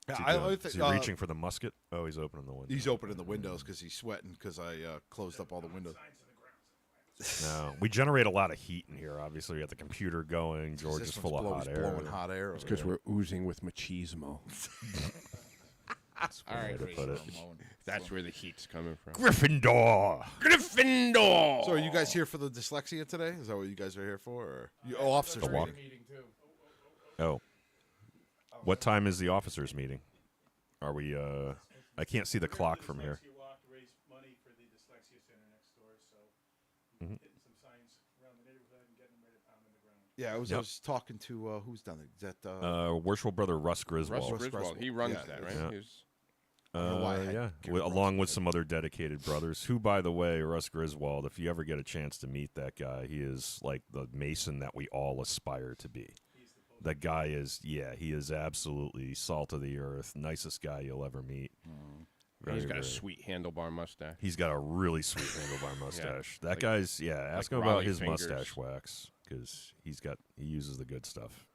Is he, I doing- think, is he reaching for the musket? Oh, he's opening the window. He's opening the windows because he's sweating because I closed up all the windows. No, we generate a lot of heat in here. Obviously, we got the computer going. George This is one's full of hot air. blowing hot air. It's over because there. we're oozing with machismo. That's one All way right, to Grace, put it. I'm mowing. That's where the heat's coming from. Gryffindor. Gryffindor. So are you guys here for the dyslexia today? Is that what you guys are here for? Or officers The walk. meeting? Meeting too. Oh, what time is the officers' meeting? Are we? I can't see the clock from here. Dyslexia walk to raise money for the dyslexia center next door, so Mhm. hitting some signs around the neighborhood and getting them ready to pound in the ground. Yeah, I was Yep. talking to who's done it? Is that Worshipful brother Russ Griswold. Russ Griswold. He runs Yeah, that, right? yeah. He's- don't know why I had Yeah, Gary Russ along in with it. some other dedicated brothers. Who, by the way, Russ Griswold. If you ever get a chance to meet that guy, he is like the Mason that we all aspire to be. That guy is, yeah, he is absolutely salt of the earth, nicest guy you'll ever meet. he's got a very- sweet handlebar mustache. He's got a really sweet handlebar mustache. That Like- guy's, yeah. Ask like him about Raleigh his fingers. mustache wax because he uses the good stuff.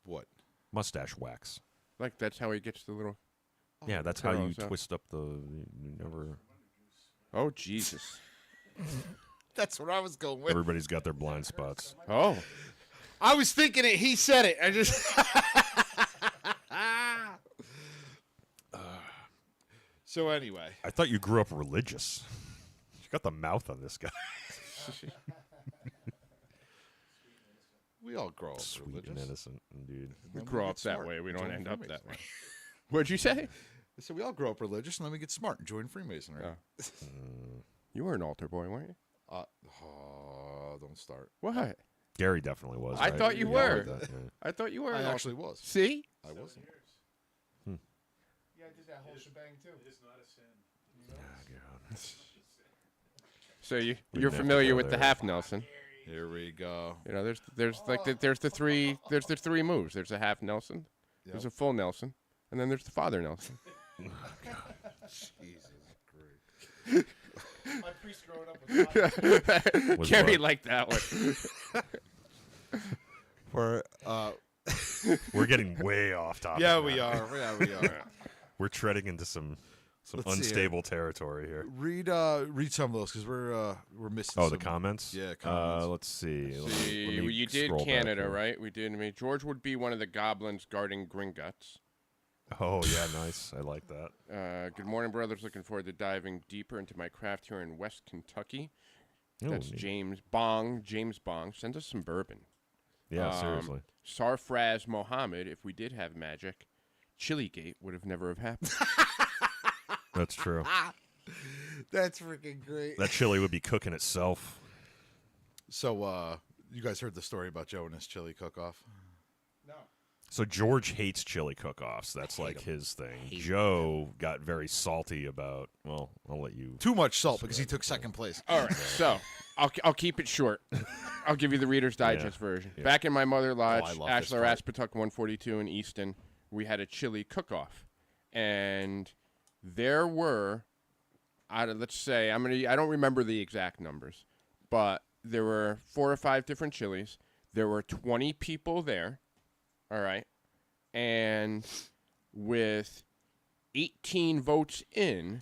what? Mustache wax. Like that's how he gets the little. Yeah, that's how you curls up. twist up the. You never. Oh Jesus. That's what I was going with. Everybody's got their blind spots. Oh. I was thinking it. He said it. I just. So anyway, I thought you grew up religious. You got the mouth on this guy. we all grow up Sweet and religious. innocent, dude. We Then grow get up that smart way. We and don't join end up that way. Freemasonry. What'd you say? So we all grow up religious, and then we get smart and join Freemasonry. Oh. You were an altar boy, weren't you? Don't start. What? Gary definitely was. I right? thought you Yeah, were. like that, yeah. I thought you were. I an actually was. See? I wasn't. Yeah, I did that whole shebang too. It is not a sin. So We you're never familiar go with the there. half Nelson? Here we go. You know, there's the three moves. There's a half Nelson. There's Yep. a full Nelson, and then there's the Father Nelson. Jesus Christ. My priest growing up was Was Gary what? liked that one. For We're getting way off topic. yeah, now. we are. Yeah, we are. We're treading into some Let's see unstable territory here. read some of those because we're missing. Oh, some, the comments. Yeah, comments. Let's see. Let See, me you did scroll back Canada, here. right? We did. I mean, George would be one of the goblins guarding Gringotts. Oh yeah, nice. I like that. Good morning, brothers. Looking forward to diving deeper into my craft here in West Kentucky. Oh, That's neat. James Bong. James Bong. Send us some bourbon. Yeah, seriously. Sarfraz Mohammed, if we did have magic, Chilligate would have never have happened. That's true. That's freaking great. That chili would be cooking itself. So, you guys heard the story about Joe and his chili cook-off? No. So George hates chili cook-offs. That's like his thing. Joe got very salty about. Well, I'll let you. Too much salt because he took second place. All right, so I'll keep it short. I'll give you the Reader's Digest version. Yeah. Back in my mother lodge, I love this Ashlar part. Aspetuck 142 in Easton, we had a chili cook-off, and there were, let's say, I don't remember the exact numbers, but there were 4 or 5 different chilies. There were 20 people there. All right. And with 18 votes in,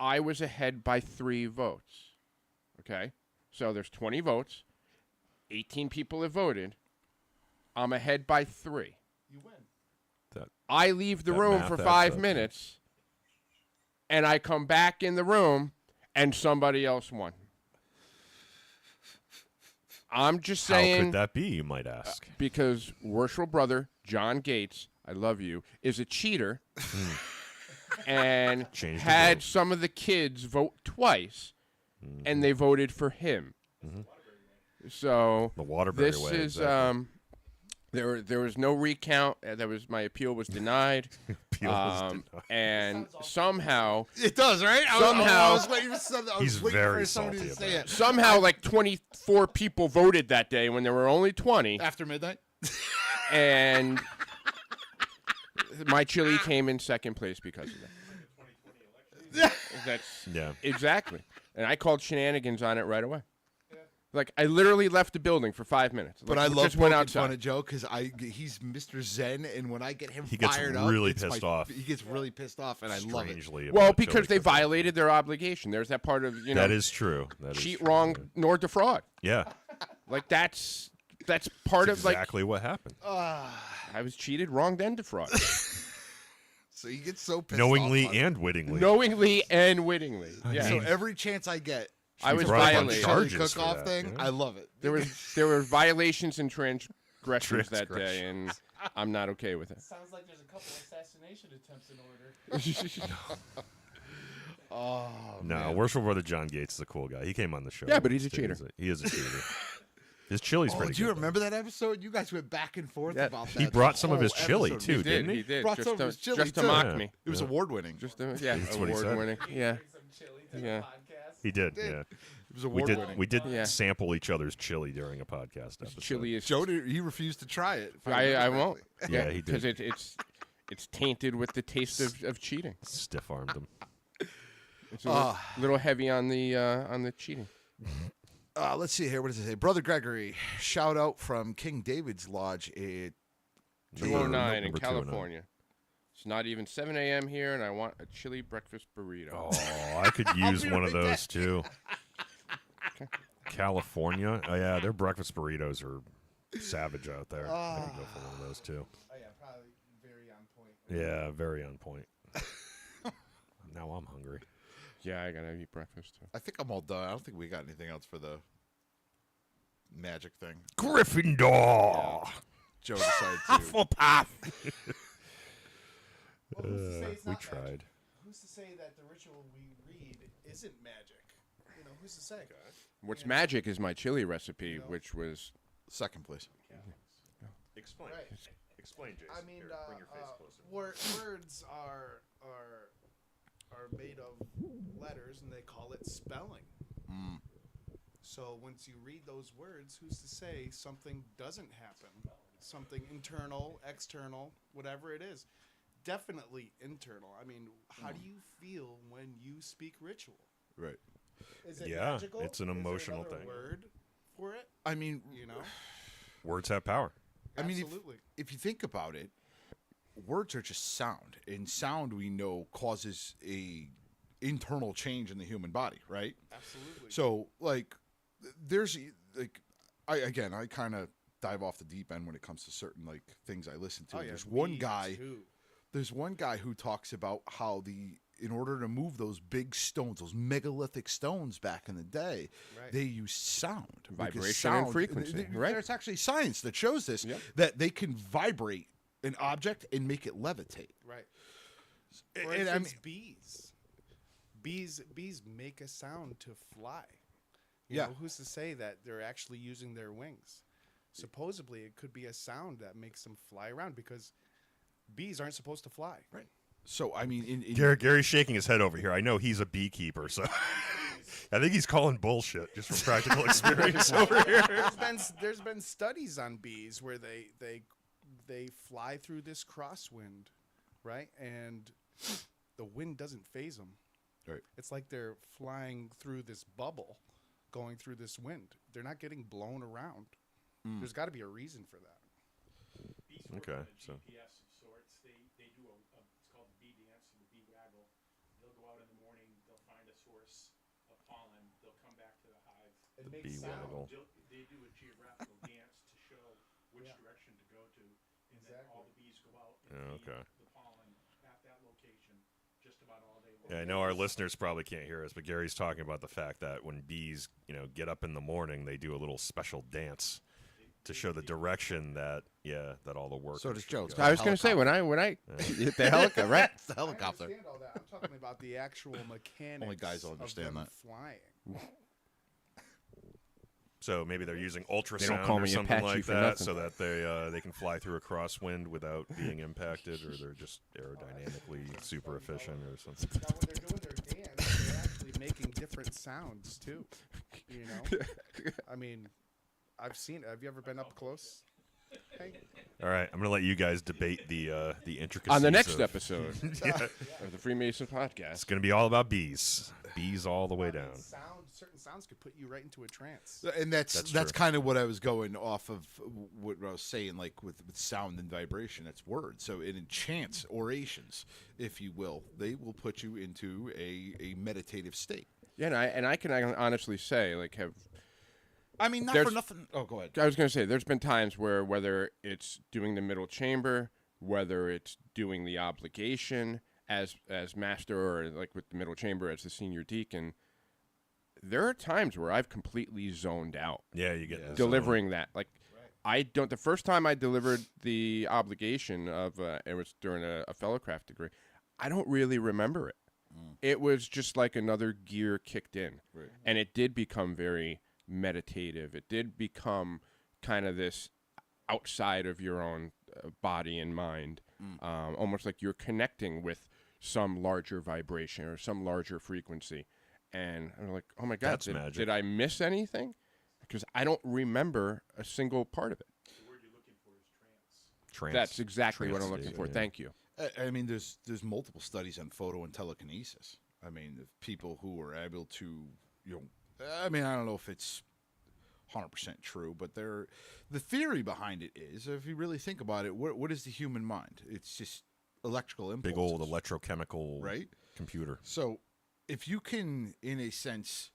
I was ahead by 3 votes. Okay? So there's 20 votes. 18 people have voted. I'm ahead by 3. You win. I leave the That room math for adds 5 up. minutes, and I come back in the room, and somebody else won. I'm just How saying. could that be, you might ask? Because worshipful brother John Gates, I love you, is a cheater and Changed the had vote. some of the kids vote twice, and they voted for him. So The Waterbury this way. is exactly. there was no recount. My appeal was denied. Appeal was denied. And somehow It does, right? Somehow- I was waiting for something. I was He's waiting very for somebody to salty say about it. somehow like 24 people voted that day when there were only 20, After midnight? and my chili came in second place because of that. That's Yeah. exactly. And I called shenanigans on it right away. Like, I literally left the building for 5 minutes. But Like, I love just went poking outside. fun at Joe because he's Mr. Zen, and when I get him He gets fired up, really it's pissed my- off. He gets really pissed off, and I love it. Strangely. Well, about because chili they cook-off. violated their obligation. There's that part of, That is true. That is cheat, true, wrong, yeah. nor defraud. Yeah. Like, that's part That's of, like, exactly what happened. I was cheated, wronged, and defrauded. So he gets so pissed Knowingly off. on it. and wittingly. Knowingly and wittingly. Yeah. So every chance I get, I was brought up on violated. chili charges for cook-off that, thing, yeah. I love it. There were violations and transgressions that day, Transgressions. and I'm not okay with it. Sounds like there's a couple assassination attempts in order. Oh, No, man. worshipful brother John Gates is a cool guy. He came on the show. Yeah, but he's a too. cheater. He is a cheater. His chili's Oh, pretty do you good. remember that episode? You guys went back and forth Yeah. about that. He brought some of his whole chili, episode. too, He didn't did. he? He did. Brought Just some of to, his chili, just to too. mock Yeah. me. It was award-winning. Just to, yeah, That's what he said. award-winning. Yeah. Bring some chili to Yeah. the podcast. He did, did. yeah. It was We award-winning. did Yeah. sample each other's chili during a podcast episode. Chili is. Joe, he refused to try it. if I remember won't. correctly. Yeah, he did. Because it's tainted with the taste of cheating. Stiff-armed him. It's a little heavy on the cheating. Let's see here. What does it say? Brother Gregory, shout out from King David's Lodge at 209 in Number 209. California. It's not even 7 a.m. here, and I want a chili breakfast burrito. Oh, I could use be one of right those, too. California? Oh, yeah, their breakfast burritos are savage out there. I could go for one of those, too. Oh yeah, probably very on point. Yeah, very on point. Now I'm hungry. Yeah, I gotta eat breakfast too. I think I'm all done. I don't think we got anything else for the magic thing. Gryffindor! Joe decided to. Hufflepuff! Well, who's to say it's We not tried. magic? Who's to say that the ritual we read isn't magic? You know, who's to say? What's magic is my chili recipe, which was Second place. Explain. Right. Explain, Jason. I mean, words are made of letters, and they call it spelling. So once you read those words, who's to say something doesn't happen? Something internal, external, whatever it is. Definitely internal. I mean, how do you feel when you speak ritual? Right. Is it Yeah, magical? it's an Is there emotional another thing. word for it? I mean, You know, Words have power. I mean, absolutely. if you think about it, words are just sound, and sound we know causes a internal change in the human body, right? Absolutely. So, like, there's like, I kind of dive off the deep end when it comes to certain like things I listen to. Oh, yeah, There's one me guy. too. There's one guy who talks about how the in order to move those big stones, those megalithic stones back in the day, Right. they used sound. Because Vibration and frequency, right? There's actually science that shows this, Yep. that they can vibrate an object and make it levitate. Right. For And I instance, mean- bees make a sound to fly. You Yeah. know, who's to say that they're actually using their wings? Supposedly, it could be a sound that makes them fly around because bees aren't supposed to fly. Right. So, I mean, in Gary's shaking his head over here. I know he's a beekeeper, so I think he's calling bullshit just from practical experience over here. There's been studies on bees where they fly through this crosswind, right? And the wind doesn't phase them. Right. It's like they're flying through this bubble, going through this wind. They're not getting blown around. There's got to be a reason for that. Bees work Okay, on a so- GPS of sorts. They do it's called the bee dance or the bee waggle. They'll go out in the morning. They'll find a source of pollen. They'll come back to the hive. It The bee waggle. They do a geographical dance to show which direction to go to, and then all the bees go out and feed the pollen at that location just about all day long. Yeah, I know our listeners probably can't hear us, but Gary's talking about the fact that when bees, get up in the morning, they do a little special dance to show the direction that all the workers. So does Joe. should go. I was going to say when I hit the helicopter, right? It's the helicopter. I understand all that. I'm talking about the actual mechanics. Only guys will of understand them that. Flying. So maybe they're using ultrasound call or me something Apache like for that, nothing. so that they can fly through a crosswind without being impacted, or they're just aerodynamically super efficient or something. Now, when they're doing their dance, they're actually making different sounds too. You know, I mean, I've seen it. Have you ever been up close? Hey, All right, I'm gonna let you guys debate the intricacies On the next of- episode of the Freemason podcast. It's gonna be all about bees all the way I mean, down. certain sounds could put you right into a trance. And that's true. kind of what I was going off of, what I was saying, like with sound and vibration. That's words. So in chants, orations, if you will, they will put you into a meditative state. Yeah, and I can honestly say, like, I mean, not There's- for nothing. Oh, go ahead. I was going to say, there's been times where whether it's doing the middle chamber, whether it's doing the obligation as master, or like with the middle chamber as the senior deacon, there are times where I've completely zoned out Yeah, you get this delivering that. Like, I don't. The first time I delivered the obligation of it was during a fellowcraft degree. I don't really remember it. It was just like another gear kicked in, and it did become very meditative. It did become kind of this outside of your own body and mind, almost like you're connecting with some larger vibration or some larger frequency. And I'm like, oh my God, That's magic. did I miss anything? Because I don't remember a single part of it. The word you're looking for is trance. Trance. That's exactly what I'm Trance looking state, for. yeah. Thank you. I mean, there's multiple studies on photo and telekinesis. I mean, of people who are able to, I mean, I don't know if it's 100% true, but the theory behind it is, if you really think about it, what is the human mind? It's just electrical impulses. Big old electrochemical Right? computer. So if you can, in a sense,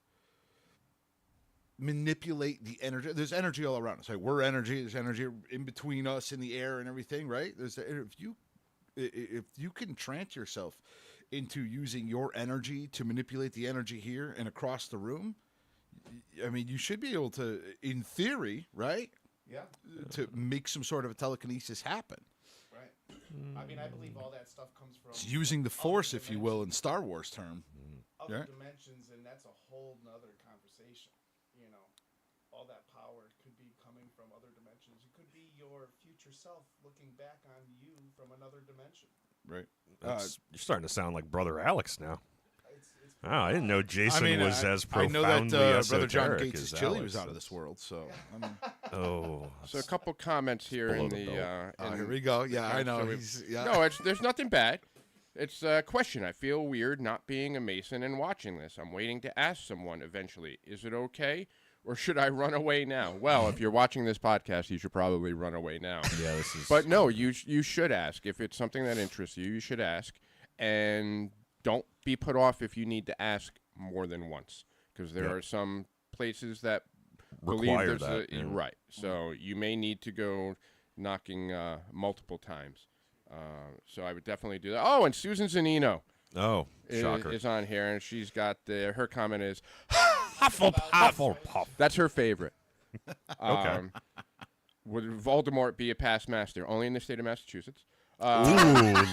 manipulate the energy, there's energy all around us. Right? We're energy. There's energy in between us in the air and everything, right? If you can trance yourself into using your energy to manipulate the energy here and across the room, I mean, you should be able to, in theory, right, Yeah, to make some sort of a telekinesis happen. right. I mean, I believe all that stuff comes from It's using the force, if you will, in Star Wars term. other Yeah. dimensions, and that's a whole nother conversation. You know, all that power could be coming from other dimensions. It could be your future self looking back on you from another dimension. Right. You're starting to sound like Brother Alex now. It's Oh, I didn't know Jason was as I know profoundly that Brother John esoteric Gates' as chili Alex was out of is. this world, so I mean, Oh, So a couple comments here below in the the. belt. here we go. Yeah, I know. So we- He's, yeah. No, there's nothing bad. It's a question. I feel weird not being a Mason and watching this. I'm waiting to ask someone eventually. Is it okay, or should I run away now? Well, if you're watching this podcast, you should probably run away now. yeah, this is. But no, you should ask. If it's something that interests you, you should ask. And don't be put off if you need to ask more than once. Because there Yeah. are some places that Require believe that, there's yeah. right. So you may need to go knocking multiple times. So I would definitely do that. Oh, and Susan Zanino. Oh, shocker. is on here, and she's got her comment is Hufflepuff. that's her favorite. Okay. Would Voldemort be a past master? Only in the state of Massachusetts. Ooh,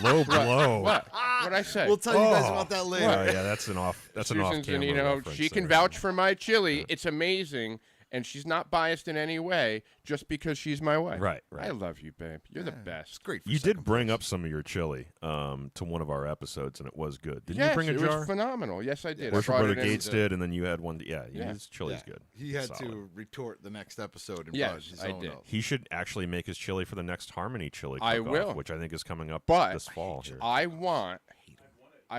low blow. What? What I say? We'll tell you guys about that later. Oh, yeah, that's an off. That's an Susan off-camera Zanino, reference she can there. vouch for my chili. It's amazing, and she's not biased in any way just because she's my wife. Right. I love you, babe. You're the best. It's great. For You second did bring place. up some of your chili to one of our episodes, and it was good. Didn't Yes, you bring a it jar? was phenomenal. Yes, I did. I Worship brought Brother it in. Gates did, and then you had one. Yeah, Yeah. his chili's good. He had Solid. to retort the next episode and Yes, brought his I own did. up. He should actually make his chili for the next Harmony chili I cook-off, will. which I think is coming up But this fall. Here. I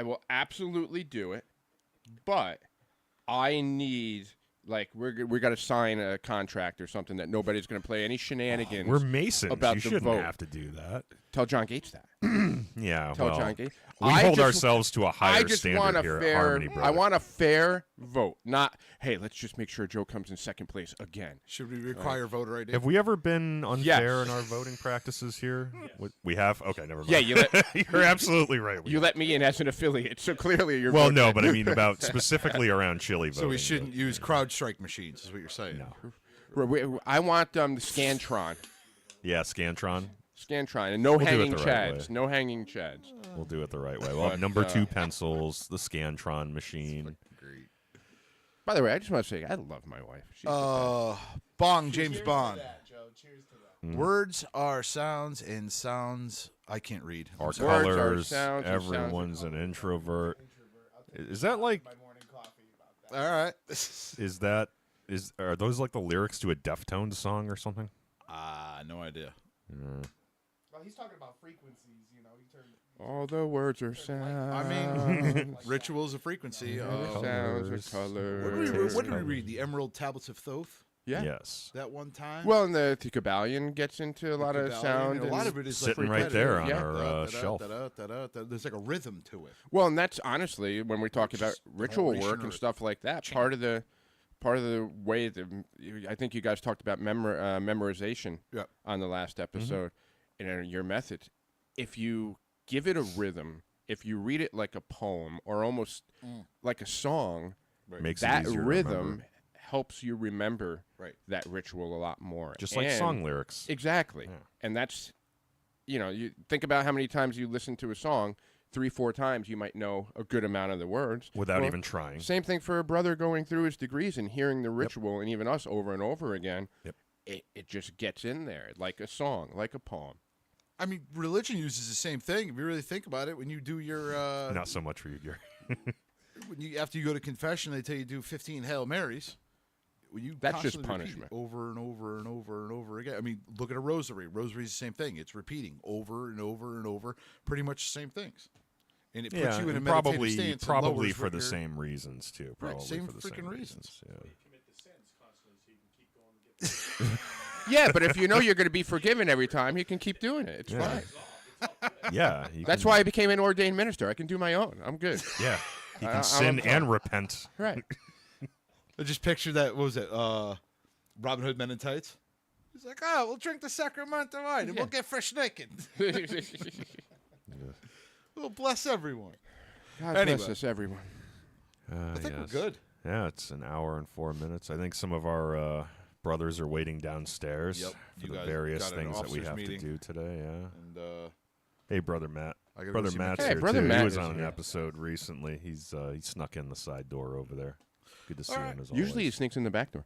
will absolutely do it, but I need, like, we got to sign a contract or something that nobody's going to play any shenanigans. We're Masons. about You the shouldn't vote. have to do that. Tell John Gates that. Yeah, Tell well, John Gates. we I hold just- ourselves to a I higher just standard want a here fair. at Harmony, brother. I want a fair vote, not hey, let's just make sure Joe comes in second place again. Should we require voter ID? Have we ever been unfair Yes. in our voting practices here? We have. Okay, never mind. Yeah, you let You're absolutely right. We you let me in as an affiliate, so clearly you're. well, voting. no, but I mean about specifically around chili voting. So we shouldn't use CrowdStrike machines, is what you're saying. No. I want the Scantron, Yeah, Scantron. and no We'll do it hanging the right chads, way. no hanging chads. We'll do it the right way. We'll have But, number 2 pencils, the Scantron machine. Great. By the way, I just want to say I love my wife. She's Bong, James Cheers Bond. to that, Joe. Cheers to that. Words are sounds, and sounds I can't read. I'm Our sorry. Words are colors. sounds, and sounds are Everyone's an introvert. Is that like? My morning coffee about that. All right. Is that? Are those like the lyrics to a Deftones song or something? No idea. Well, he's talking about frequencies. You know, he turned. all the words are sounds. I mean, rituals of frequency. sounds Colors. are colors. What did we read? The Emerald Tablets of Thoth? Yeah. Yes. That one time? Well, and the Kabbalion gets into a lot of Kabbalion, sound. and a lot and- of it is Sitting like right there on Yeah. our shelf. There's like a rhythm to it. Well, and that's honestly when we talk about ritual work Formation and or stuff like that. Part of the way that I think you guys talked about memorization Yep. on the last episode, and your methods. If you give it a rhythm, if you read it like a poem or almost like a song, Makes that it easier to rhythm remember. helps you remember Right. that ritual a lot more. Just like And- song lyrics. Exactly. Yeah. And that's, you think about how many times you listen to a song, 3-4 times you might know a good amount of the words. Without Well, even trying. Same thing for a brother going through his degrees and hearing the ritual, and even us over and over again. Yep. It just gets in there like a song, like a poem. I mean, religion uses the same thing. If you really think about it, when you do your Not so much for you, Gary. after you go to confession, they tell you to do 15 Hail Marys. When you That's just constantly repeat punishment. it over and over and over and over again. I mean, look at a rosary. Rosary's the same thing. It's repeating over and over and over, pretty much the same things. And it puts you in a and meditative probably stance. and probably lowers for what the your- same reasons too. Probably same for the freaking same reasons. Yeah. Commit the sins constantly so you can keep going and get Yeah, but if you know you're going to be forgiven every time, you can keep doing it. It's Yeah. fine. Yeah, you That's can- why I became an ordained minister. I can do my own. I'm good. Yeah, you I- can I'm sin fine. and repent. Right. I just picture that. What was it? Robin Hood Men in Tights. He's like, we'll drink the Sacramento wine and we'll get fresh naked. We'll bless everyone. God Anyway. bless us, everyone. I think Yes. we're good. Yeah, it's an hour and 4 minutes. I think some of our brothers are waiting downstairs Yep. for You the guys various got an things that we officers have meeting. to do today. Yeah. And Hey, brother Matt. I gotta go Brother see my Matt's kid. Hey, here Brother too. Matt He was is on an here. episode recently. He snuck in the side door over there. Good to see All him right. as Usually he always. sneaks in the back door.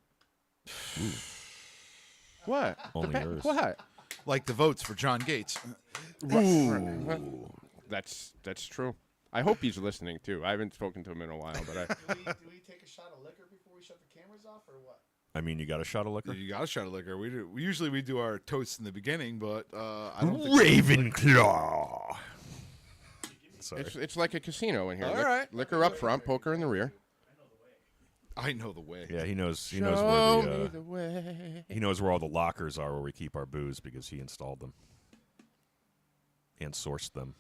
What? Only yours. What? like the votes for John Gates. That's true. I hope he's listening too. I haven't spoken to him in a while, but Do we take a shot of liquor before we shut the cameras off, or what? I mean, you got a shot of liquor? You got a shot of liquor. We do. We usually do our toasts in the beginning, but I don't think Ravenclaw. Sorry. it's like a casino in here. All right. Liquor up front, poker in the rear. I know the way. Yeah, he knows Show where me the the way. he knows where all the lockers are where we keep our booze because he installed them and sourced them.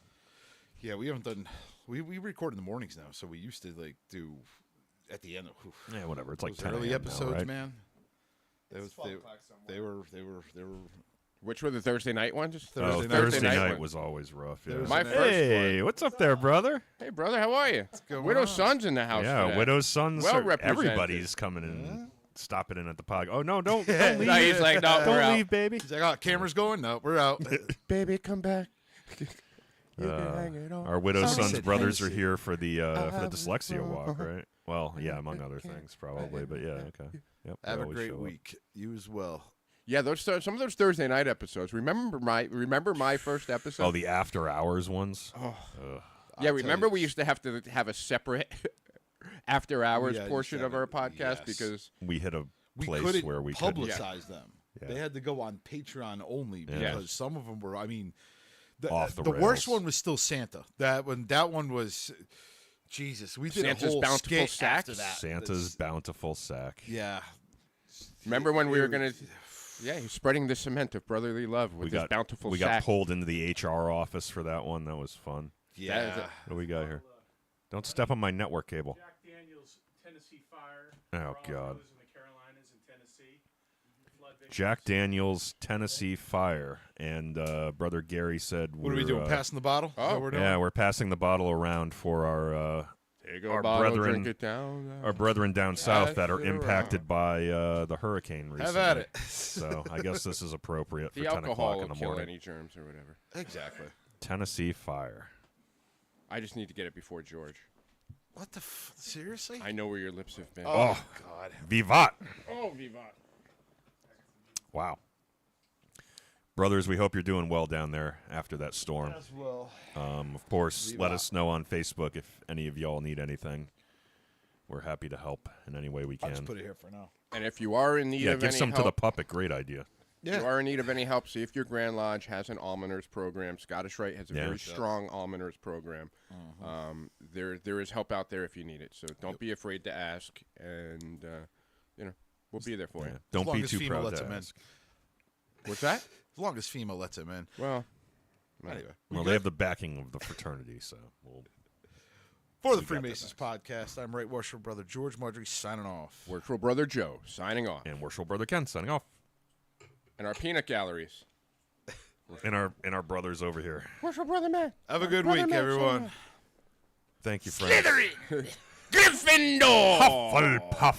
Yeah, we haven't done. We record in the mornings now, so we used to like do at the end of Yeah, whatever. It's like those 10 early a.m. episodes, now, right? man. They It's was 12 they, o'clock somewhere. they were Which were the Thursday night ones? Thursday night one. was always rough. Yeah. My first Hey, what's up there, brother? Hey, brother, how are you? going Widow's on? son's in the house. Yeah, today. Widow's sons. Well represented. Everybody's coming in, stopping in at the pod. Oh no, don't leave. No, he's like, no, we're Don't out. leave, baby. He's like, oh, camera's going? No, we're out. Baby, come back. You can hang it on. Our Widow's Somebody sons said brothers are fancy. here for the dyslexia walk, right? Well, yeah, among other things, probably. But yeah, okay. Yep. they Have a always great show up. week. You as well. Yeah, some of those Thursday night episodes. Remember my first episode? Oh, the after hours ones. Oh. Ugh. Yeah, I'll remember tell we you. used to have a separate after hours Yeah, portion just of our have it, podcast yes. because We hit a We place couldn't where we couldn't. publicize them. Yeah. They had to go on Patreon only because Yeah. some of them were. I mean, Off the worst rails. one was still Santa. That one was. Jesus, we did Santa's a whole bountiful skit sack? after that. Santa's bountiful sack. Yeah. remember when we were gonna. Yeah, he's spreading the cement of brotherly love with his bountiful we sack. got pulled into the HR office for that one. That was fun. Yeah. That is What do we got here? Don't step on my network cable. Jack Daniels, Tennessee fire. Oh, for all God. those in the Carolinas and Tennessee. Flood victims. Jack Daniels, Tennessee fire, and brother Gary said, What are we doing? Passing the bottle? Is that Oh, what we're doing? Yeah, we're passing the bottle around for our There you go, our bottle, brethren- drink it down. our brethren down south that are Pass it impacted by the hurricane recently. Have at it. So I guess this is appropriate for The 10 alcohol o'clock will in the kill morning. any germs or whatever. Exactly. Tennessee fire. I just need to get it before George. What the? Seriously? I know where your lips have been. Oh, God. Vivat! Oh, Vivat. Wow. Brothers, we hope you're doing well down there after that storm. As well. Of course, let Vivat. us know on Facebook if any of y'all need anything. We're happy to help in any way we I'll can. just put it here for now. And if you are in need Yeah, of give any some help, to the puppet. Great idea. if you are in need of any help, see if your Grand Lodge has an almoners program. Scottish Rite has a Yeah. very strong almoners program. There is help out there if you need it. So don't be afraid to ask, and we'll be there for Yeah. you. Don't long be as too FEMA proud lets to him in. ask. What's that? As long as FEMA lets him in. Well, Anyway. Well, they have the backing of the fraternity, so we'll For the We got that Freemasons podcast, I'm Right Worshipful Brother George Marjorie signing off. Worshipful Brother Joe signing off, and worshipful brother Ken signing off. and our peanut galleries. And our brothers over here. Worshipful Brother Matt. Have a good Brother week, Matt, everyone. Thank you, friends. Gryffindor. Hufflepuff.